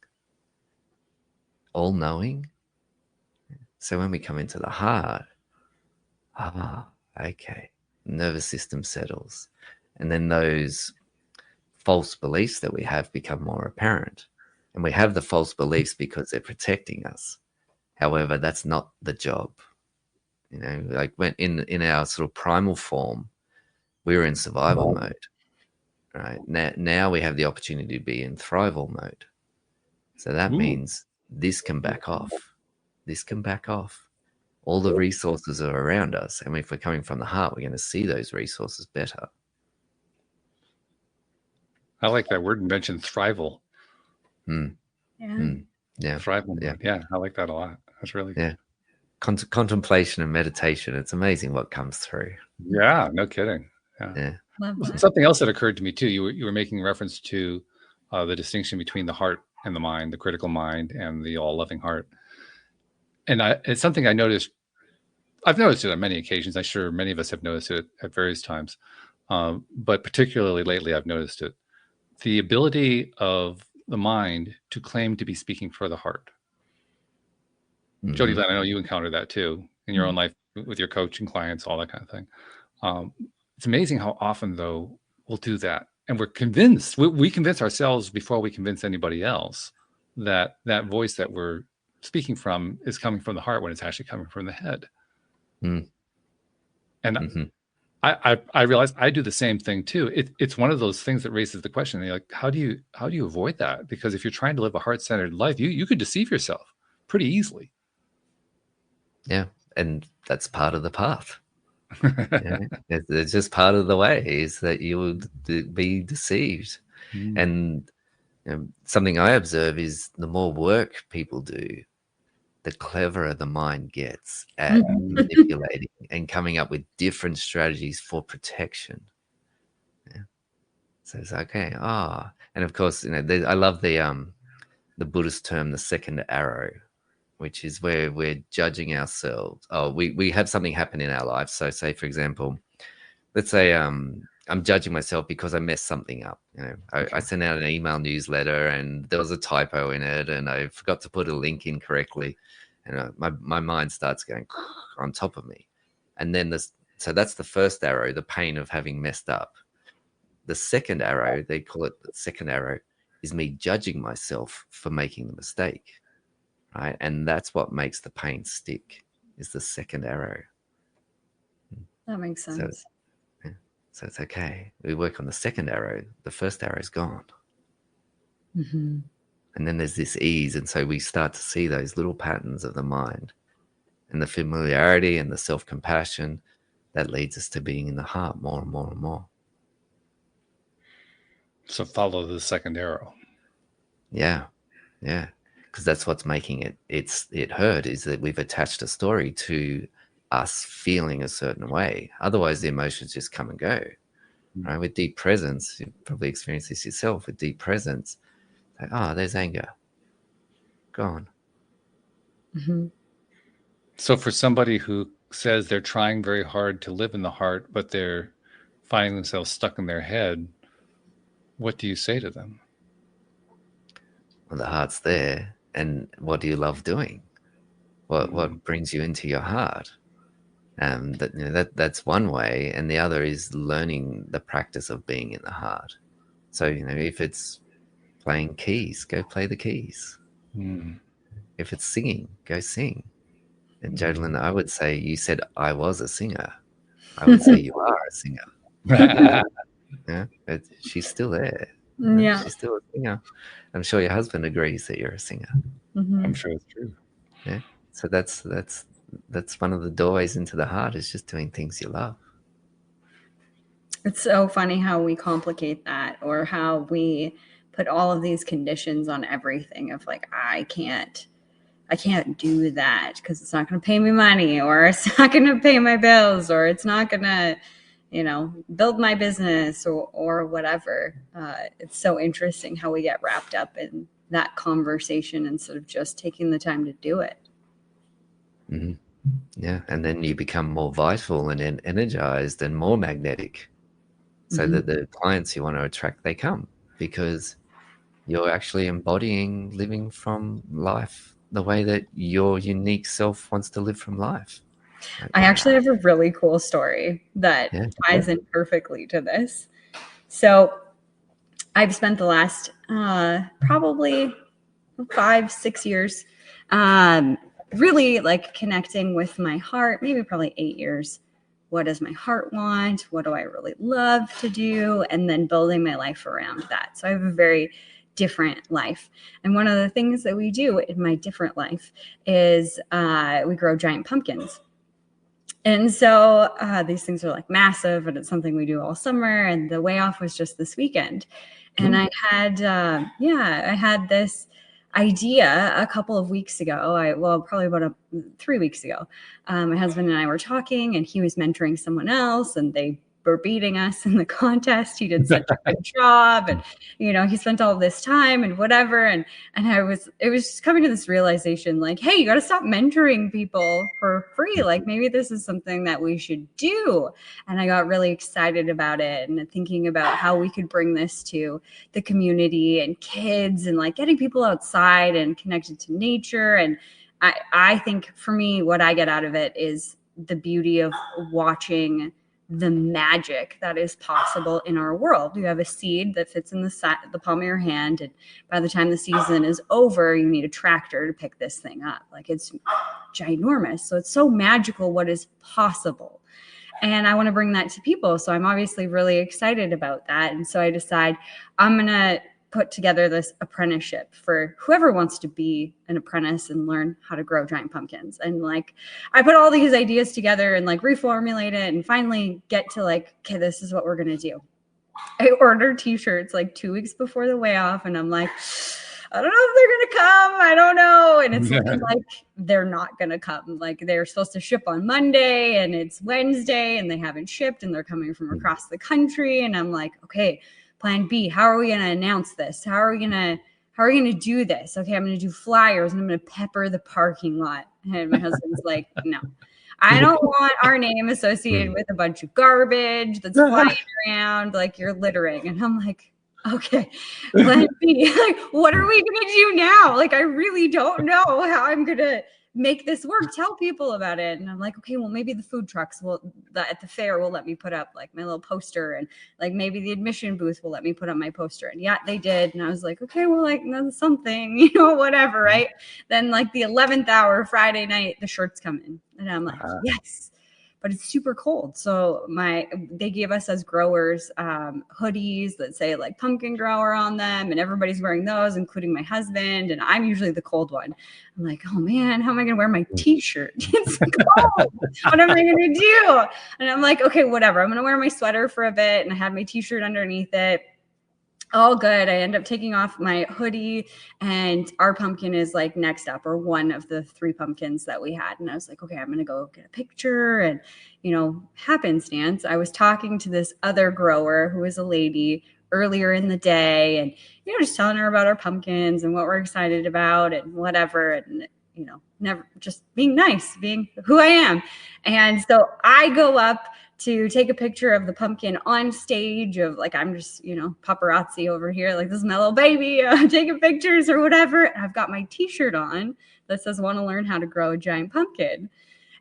all-knowing. So when we come into the heart, Ah, okay. Nervous system settles. And then those false beliefs that we have become more apparent. And we have the false beliefs because they're protecting us. However, that's not the job. You know, like when in our sort of primal form, we were in survival mode. Right. Now we have the opportunity to be in thrival mode. So that Ooh. means this can back off. This can back off. All the resources are around us. And if we're coming from the heart, we're going to see those resources better. I like that word invention, thrival. Mm. Yeah. Mm. Yeah. Thrival. Yeah. Yeah, I like that a lot. That's really good. Yeah. Contemplation and meditation. It's amazing what comes through. Yeah, no kidding. Yeah. Love that. Something else that occurred to me too. You were making reference to the distinction between the heart and the mind, the critical mind and the all-loving heart. And it's something I noticed. I've noticed it on many occasions. I'm sure many of us have noticed it at various times, but particularly lately, I've noticed it. The ability of the mind to claim to be speaking for the heart. Jody Lynn, I know you encounter that too in your own life with your coaching clients, all that kind of thing. It's amazing how often, though, we'll do that. And we're convinced, we convince ourselves before we convince anybody else that that voice that we're speaking from is coming from the heart when it's actually coming from the head. Mm. And I realize I do the same thing too. It's one of those things that raises the question, like, how do you avoid that? Because if you're trying to live a heart-centered life, you could deceive yourself pretty easily. Yeah. And that's part of the path. Yeah. It's just part of the way is that you will be deceived. And something I observe is the more work people do, the cleverer the mind gets at manipulating and coming up with different strategies for protection. Yeah. So it's okay. And of course, I love the Buddhist term, the second arrow, which is where we're judging ourselves. We have something happen in our life. So say, for example, let's say I'm judging myself because I messed something up. I sent out an email newsletter and there was a typo in it and I forgot to put a link in correctly. And my mind starts going on top of me. And then so that's the first arrow, the pain of having messed up. The second arrow, they call it the second arrow, is me judging myself for making the mistake. Right. And that's what makes the pain stick, is the second arrow. That makes sense. So it's okay. We work on the second arrow. The first arrow is gone. Mm-hmm. And then there's this ease. And so we start to see those little patterns of the mind and the familiarity and the self-compassion that leads us to being in the heart more and more and more. So follow the second arrow. Yeah. Yeah. Because that's what's making it hurt, is that we've attached a story to us feeling a certain way. Otherwise, the emotions just come and go. Right? With deep presence, you probably experience this yourself. With deep presence, like, there's anger, gone. Mm-hmm. So for somebody who says they're trying very hard to live in the heart, but they're finding themselves stuck in their head, what do you say to them? Well, the heart's there, and what do you love doing? What brings you into your heart? That's one way, and the other is learning the practice of being in the heart. So if it's playing keys, go play the keys. If it's singing, go sing. And Jodlyn, I would say, you said I was a singer. I would say you are a singer. Yeah, but she's still there. Yeah, she's still a singer. I'm sure your husband agrees that you're a singer. Mm-hmm. I'm sure it's true. Yeah, so that's one of the doorways into the heart, is just doing things you love. It's so funny how we complicate that, or how we put all of these conditions on everything of like, I can't do that because it's not going to pay me money, or it's not going to pay my bills, or it's not going to, build my business, or whatever. It's so interesting how we get wrapped up in that conversation instead of just taking the time to do it. Mm-hmm. Yeah, and then you become more vital and energized and more magnetic, so that the clients you want to attract, they come, because you're actually embodying living from life the way that your unique self wants to live from life. I actually have a really cool story that Yeah. ties in perfectly to this. So I've spent the last probably 5-6 years really like connecting with my heart, maybe probably 8 years. What does my heart want? What do I really love to do? And then building my life around that. So I have a very different life. And one of the things that we do in my different life is we grow giant pumpkins. And so these things are like massive, and it's something we do all summer. And the way off was just this weekend. And I had, I had this idea a couple of weeks ago. Probably about 3 weeks ago. My husband and I were talking, and he was mentoring someone else, and they were beating us in the contest. He did such a good job, and he spent all this time and whatever. And it was just coming to this realization, like, hey, you got to stop mentoring people for free. Like, maybe this is something that we should do. And I got really excited about it and thinking about how we could bring this to the community and kids, and like getting people outside and connected to nature. And I think for me, what I get out of it is the beauty of watching the magic that is possible in our world. You have a seed that fits in the palm of your hand, and by the time the season is over, you need a tractor to pick this thing up. Like, it's ginormous. So it's so magical what is possible. And I want to bring that to people. So I'm obviously really excited about that. And so I decide I'm going to put together this apprenticeship for whoever wants to be an apprentice and learn how to grow giant pumpkins. And like, I put all these ideas together and like reformulate it and finally get to like, okay, this is what we're going to do. I ordered t-shirts like 2 weeks before the way off, and I'm like, I don't know if they're going to come. I don't know. And it's looking like they're not going to come. Like, they're supposed to ship on Monday, and it's Wednesday, and they haven't shipped, and they're coming from across the country. And I'm like, okay, plan B, how are we going to announce this? How are we going to do this? Okay, I'm going to do flyers, and I'm going to pepper the parking lot. And my husband's like, no, I don't want our name associated with a bunch of garbage that's flying around, like you're littering. And I'm like, okay, plan B. Like, what are we going to do now? Like, I really don't know how I'm going to make this work. Tell people about it. And I'm like, okay, well, maybe the food trucks at the fair will let me put up like my little poster, and like maybe the admission booth will let me put up my poster. And yeah, they did. And I was like, okay, well, like that's something, whatever. Right. Then like the 11th hour Friday night, the shirts come in, and I'm like, yes. But it's super cold. So they gave us as growers hoodies that say like pumpkin grower on them, and everybody's wearing those, including my husband. And I'm usually the cold one. I'm like, oh man, how am I going to wear my t-shirt? It's cold. What am I going to do? And I'm like, okay, whatever. I'm going to wear my sweater for a bit. And I had my t-shirt underneath it. All good. I end up taking off my hoodie, and our pumpkin is like next up, or one of the 3 pumpkins that we had. And I was like, okay, I'm going to go get a picture. And, happenstance, I was talking to this other grower who was a lady earlier in the day, and, just telling her about our pumpkins and what we're excited about and whatever. And, never just being nice, being who I am. And so I go up to take a picture of the pumpkin on stage, of like, I'm just, paparazzi over here, like, this is my little baby, taking pictures or whatever. And I've got my t-shirt on that says, want to learn how to grow a giant pumpkin.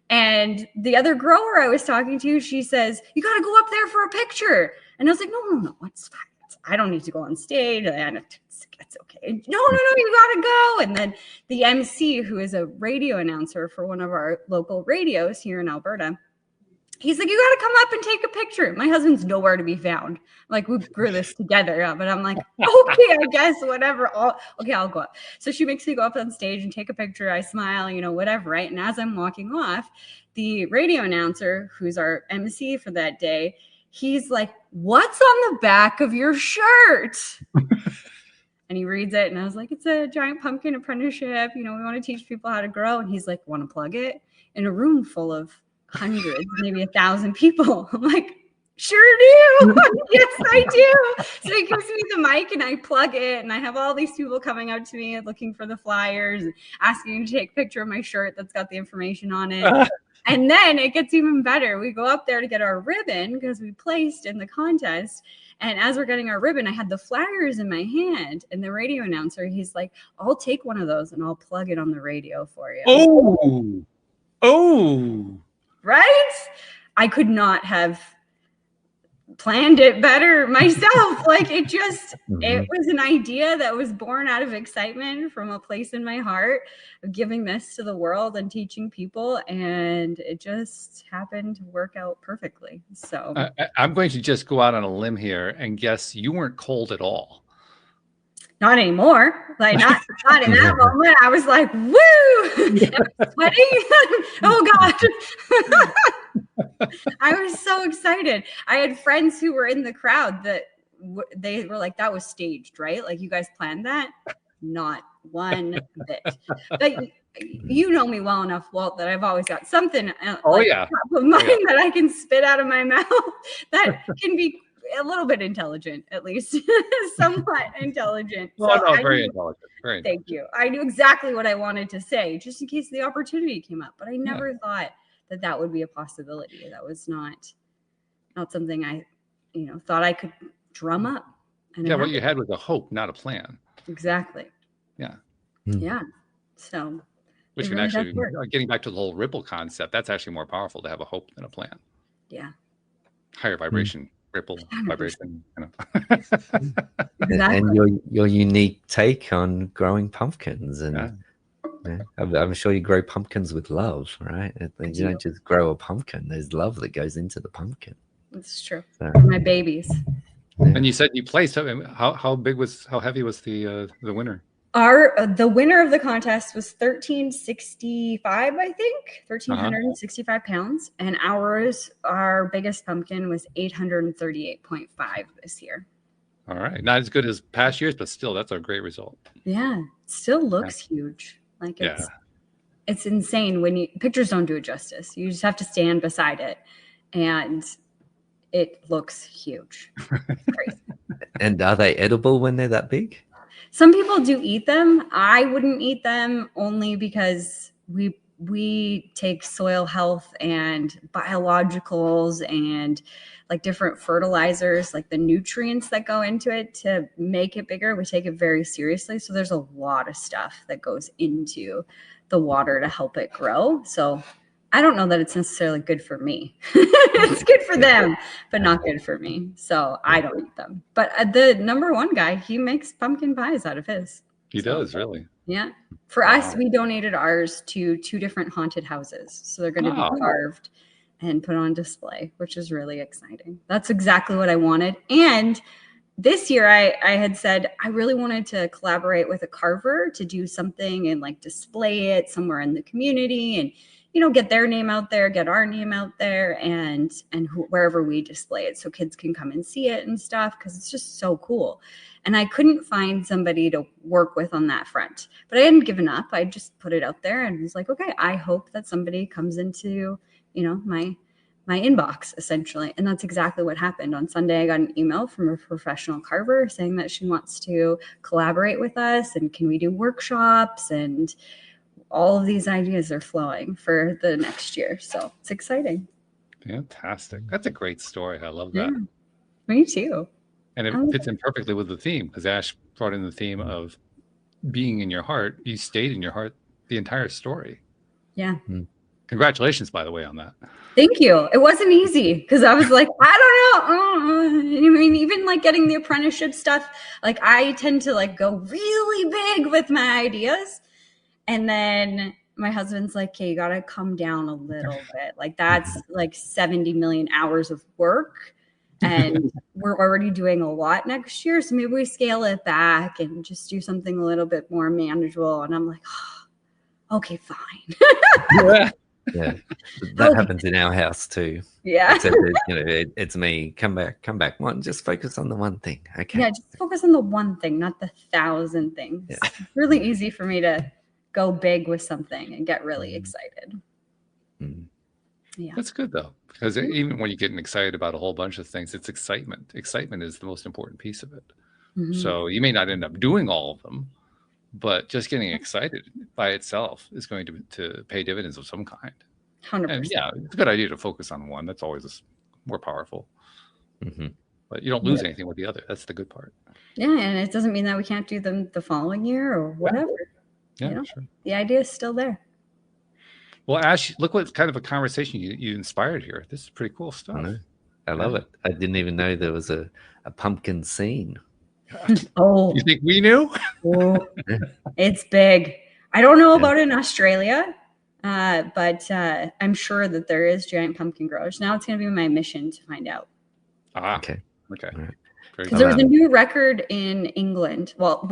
And the other grower I was talking to, she says, you got to go up there for a picture. And I was like, no, it's fine. I don't need to go on stage. It's okay. No, you got to go. And then the MC, who is a radio announcer for one of our local radios here in Alberta, he's like, you got to come up and take a picture. My husband's nowhere to be found. Like, we grew this together. But I'm like, okay, I guess, whatever. I'll go up. So she makes me go up on stage and take a picture. I smile, whatever, right? And as I'm walking off, the radio announcer, who's our MC for that day, he's like, what's on the back of your shirt? And he reads it, and I was like, it's a giant pumpkin apprenticeship. We want to teach people how to grow. And he's like, want to plug it? In a room full of hundreds, maybe 1,000 people. I'm like, sure do. Yes, I do. So he gives me the mic, and I plug it, and I have all these people coming up to me looking for the flyers and asking me to take a picture of my shirt that's got the information on it. And then it gets even better. We go up there to get our ribbon because we placed in the contest. And as we're getting our ribbon, I had the flyers in my hand, and the radio announcer, he's like, I'll take one of those and I'll plug it on the radio for you. Oh. right? I could not have planned it better myself. Like it was an idea that was born out of excitement from a place in my heart of giving this to the world and teaching people, and it just happened to work out perfectly. So I'm going to just go out on a limb here and guess you weren't cold at all. not anymore. Like not in that moment. I was like, woo! Sweating. Oh God. I was so excited. I had friends who were in the crowd that they were like, that was staged, right? Like you guys planned that? Not one bit. But you know me well enough, Walt, that I've always got something of mine that I can spit out of my mouth that can be a little bit intelligent, at least somewhat intelligent. Well, so very intelligent. Very thank you. I knew exactly what I wanted to say, just in case the opportunity came up. But I never thought that would be a possibility. That was not something I, thought I could drum up. And what you had was a hope, not a plan. Exactly. Yeah. Yeah. So. Which can actually, getting back to the whole ripple concept, that's actually more powerful to have a hope than a plan. Yeah. Higher vibration, ripple 100%. Vibration. Exactly. And your unique take on growing pumpkins, and I'm sure you grow pumpkins with love, right? You don't just grow a pumpkin. There's love that goes into the pumpkin. That's true. So, my babies. And you said you placed. How heavy was the winner? The winner of the contest was 1365, I think, 1,365 pounds, and our biggest pumpkin was 838.5 this year. All right, not as good as past years, but still, that's a great result. Yeah, it still looks huge. Like it's insane when pictures don't do it justice. You just have to stand beside it, and it looks huge. Crazy. And are they edible when they're that big? Some people do eat them. I wouldn't eat them only because we take soil health and biologicals and like different fertilizers, like the nutrients that go into it to make it bigger. We take it very seriously. So there's a lot of stuff that goes into the water to help it grow. So I don't know that it's necessarily good for me. It's good for them, but not good for me. So I don't eat them. But the number one guy, he makes pumpkin pies out of his. He does, really? Yeah. For us, we donated ours to 2 different haunted houses. So they're going to be carved and put on display, which is really exciting. That's exactly what I wanted. And this year I had said I really wanted to collaborate with a carver to do something and like display it somewhere in the community and get their name out there, get our name out there, and wherever we display it so kids can come and see it and stuff, because it's just so cool. And I couldn't find somebody to work with on that front, but I hadn't given up. I just put it out there and was like, okay, I hope that somebody comes into, my inbox essentially. And that's exactly what happened. On Sunday, I got an email from a professional carver saying that she wants to collaborate with us and can we do workshops, and all of these ideas are flowing for the next year. So it's exciting. Fantastic. That's a great story. I love that. Yeah, me too. And it fits in perfectly with the theme, because Ash brought in the theme of being in your heart. You stayed in your heart the entire story. Yeah. Congratulations, by the way, on that. Thank you. It wasn't easy because I was like, I don't know. I mean, even like getting the apprenticeship stuff, like I tend to like go really big with my ideas. And then my husband's like, okay, you got to come down a little bit. Like that's like 70 million hours of work. And we're already doing a lot next year. So maybe we scale it back and just do something a little bit more manageable. And I'm like, oh, okay, fine. Yeah, that happens in our house too. Yeah. Except it's me. Come back. One, just focus on the one thing. Okay. Yeah, just focus on the one thing, not the 1,000 things. Yeah. It's really easy for me to go big with something and get really excited. Yeah. That's good though, because even when you're getting excited about a whole bunch of things, it's excitement. Excitement is the most important piece of it. So you may not end up doing all of them, but just getting excited by itself is going to pay dividends of some kind. 100%. And yeah, it's a good idea to focus on one. That's always more powerful. But you don't lose anything with the other. That's the good part. Yeah, and it doesn't mean that we can't do them the following year or whatever. Yeah, sure. The idea is still there. Well, Ash, look what kind of a conversation you inspired here. This is pretty cool stuff. I know. I love it. I didn't even know there was a pumpkin scene. Oh, You think we knew? oh, it's big. I don't know about in Australia, but I'm sure that there is giant pumpkin growers. Now it's going to be my mission to find out. Okay. Okay. All right. Because there was a new record in England, well,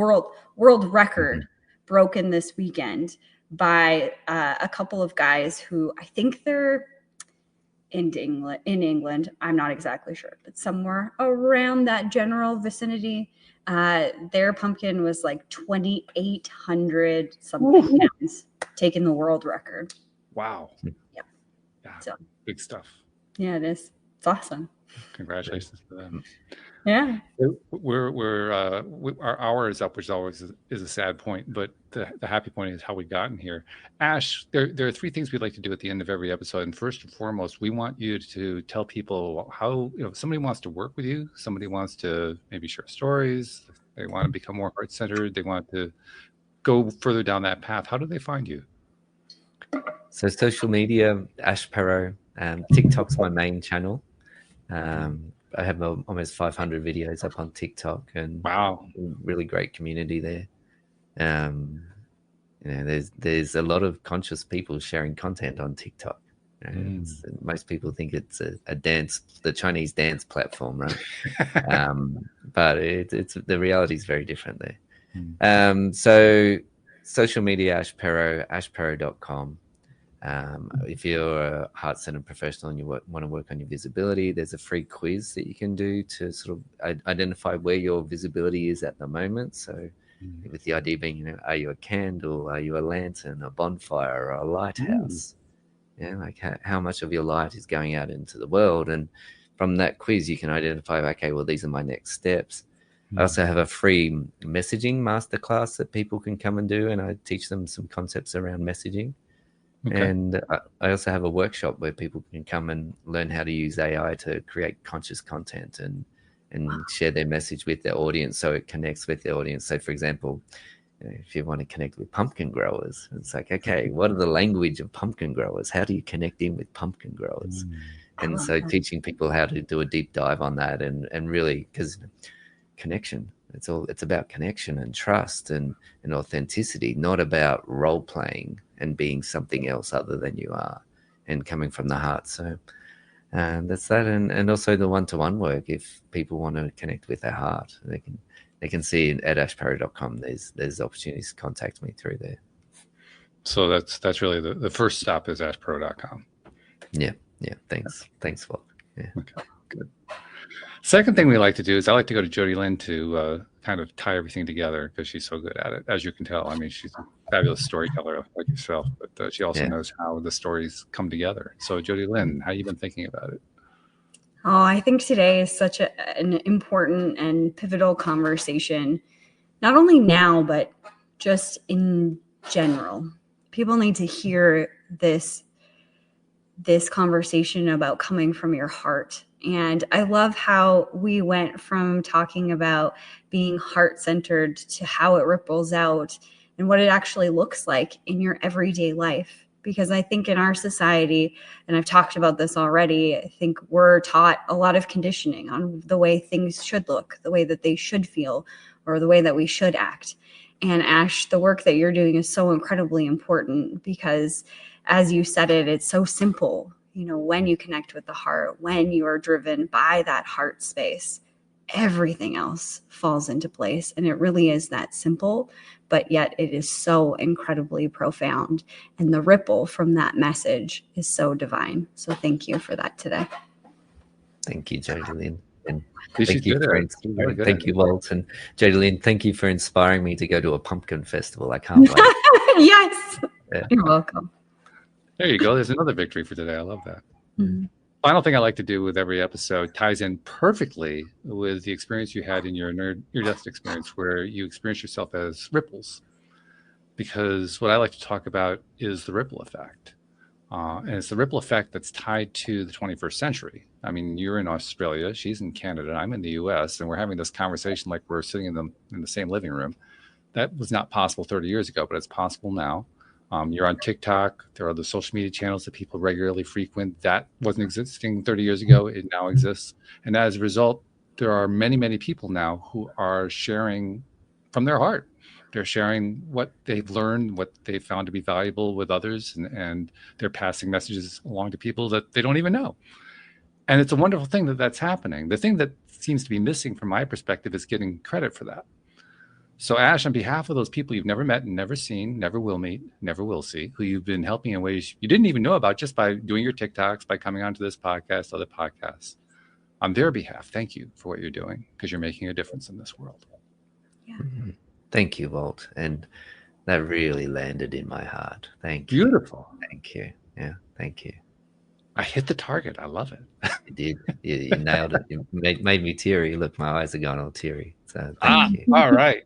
world record broken this weekend by a couple of guys who I think they're in England. I'm not exactly sure, but somewhere around that general vicinity. Their pumpkin was like 2,800 something pounds, taking the world record. Wow. Yeah. So big stuff. Yeah, it is. It's awesome. Congratulations to them. Yeah. Our hour is up, which always is a sad point, but the happy point is how we gotten here. Ash, there are three things we'd like to do at the end of every episode, and first and foremost, we want you to tell people how, if somebody wants to work with you, somebody wants to maybe share stories, they want to become more heart-centered, they want to go further down that path. How do they find you? So social media, Ash Perrow. TikTok's my main channel. I have almost 500 videos up on TikTok, and wow, really great community there. There's a lot of conscious people sharing content on TikTok. Most people think it's a dance, the Chinese dance platform, right? But it's the reality is very different there. So social media, Ash Perrow, ashperrow.com. If you're a heart-centered professional and you want to work on your visibility, there's a free quiz that you can do to sort of identify where your visibility is at the moment. So with the idea being, are you a candle? Are you a lantern, a bonfire, or a lighthouse? Like how much of your light is going out into the world? And from that quiz, you can identify, okay, well, these are my next steps. I also have a free messaging masterclass that people can come and do, and I teach them some concepts around messaging. Okay. And I also have a workshop where people can come and learn how to use AI to create conscious content and share their message with their audience so it connects with their audience. So, for example, if you want to connect with pumpkin growers, it's like, okay, what are the language of pumpkin growers? How do you connect in with pumpkin growers? And so teaching people how to do a deep dive on that and really, because connection, it's about connection and trust and authenticity, not about role playing and being something else other than you are and coming from the heart. So that's that. And also the one-to-one work, if people want to connect with their heart, they can see at ashperrow.com there's opportunities to contact me through there. So that's really the first stop is ashperrow.com. Yeah. Thanks, Walt. Yeah. Okay, good. Second thing we like to do is I like to go to Jody Lynn to kind of tie everything together because she's so good at it. As you can tell, I mean, she's a fabulous storyteller like yourself, but she also knows how the stories come together. So Jody Lynn, how you been thinking about it? Oh, I think today is such an important and pivotal conversation, not only now, but just in general. People need to hear this conversation about coming from your heart. And I love how we went from talking about being heart-centered to how it ripples out and what it actually looks like in your everyday life. Because I think in our society, and I've talked about this already, I think we're taught a lot of conditioning on the way things should look, the way that they should feel, or the way that we should act. And Ash, the work that you're doing is so incredibly important because, as you said it's so simple. When you connect with the heart, when you are driven by that heart space, everything else falls into place. And it really is that simple, but yet it is so incredibly profound. And the ripple from that message is so divine. So thank you for that today. Thank you, Jody Lynn. And thank you, Walt. And Jody Lynn, thank you for inspiring me to go to a pumpkin festival. I can't wait. Yes. Yeah. You're welcome. There you go. There's another victory for today. I love that. Final thing I like to do with every episode ties in perfectly with the experience you had in your near-death experience, where you experienced yourself as ripples. Because what I like to talk about is the ripple effect. And it's the ripple effect that's tied to the 21st century. I mean, you're in Australia, she's in Canada, I'm in the US, and we're having this conversation like we're sitting in the same living room. That was not possible 30 years ago, but it's possible now. You're on TikTok. There are the social media channels that people regularly frequent. That wasn't existing 30 years ago. It now exists. And as a result, there are many, many people now who are sharing from their heart. They're sharing what they've learned, what they found to be valuable with others, and they're passing messages along to people that they don't even know. And it's a wonderful thing that that's happening. The thing that seems to be missing from my perspective is getting credit for that. So, Ash, on behalf of those people you've never met, never seen, never will meet, never will see, who you've been helping in ways you didn't even know about just by doing your TikToks, by coming onto this podcast, other podcasts, on their behalf, thank you for what you're doing, because you're making a difference in this world. Yeah. Thank you, Walt. And that really landed in my heart. Thank you. Beautiful. Thank you. Yeah, thank you. I hit the target. I love it. You did. You nailed it. You made me teary. Look, my eyes are going all teary. So thank you. All right.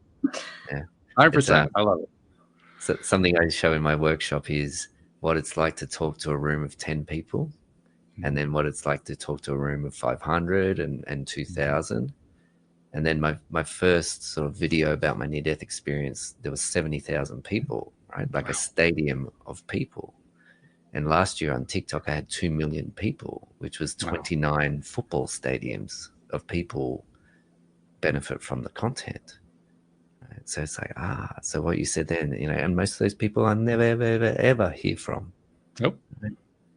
Yeah. 100%. I love it. So something I show in my workshop is what it's like to talk to a room of 10 people, and then what it's like to talk to a room of 500 and 2,000. And then my first sort of video about my near-death experience, there was 70,000 people, right? Like a stadium of people. And last year on TikTok, I had 2 million people, which was 29 football stadiums of people benefit from the content. Right? So it's like, so what you said then, and most of those people I never, ever, ever, ever hear from. Nope. Right?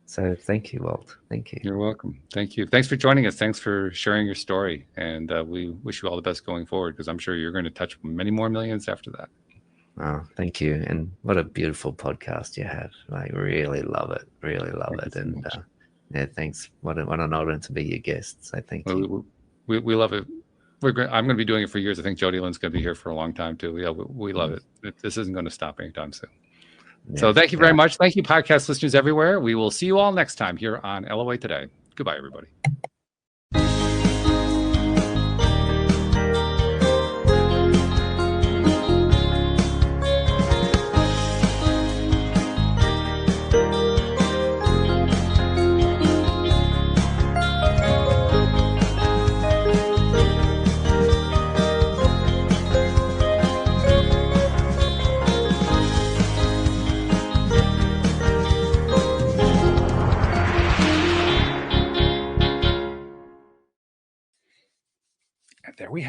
So thank you, Walt. Thank you. You're welcome. Thank you. Thanks for joining us. Thanks for sharing your story. And we wish you all the best going forward, because I'm sure you're going to touch many more millions after that. Oh, thank you. And what a beautiful podcast you have. Like, really love it. Really love it. And yeah, thanks. What an honor to be your guest. So thank you. We love it. I'm going to be doing it for years. I think Jody Lynn's going to be here for a long time too. Yeah, we love it. This isn't going to stop anytime soon. Yeah, so thank you very much. Thank you, podcast listeners everywhere. We will see you all next time here on LOA Today. Goodbye, everybody. There we have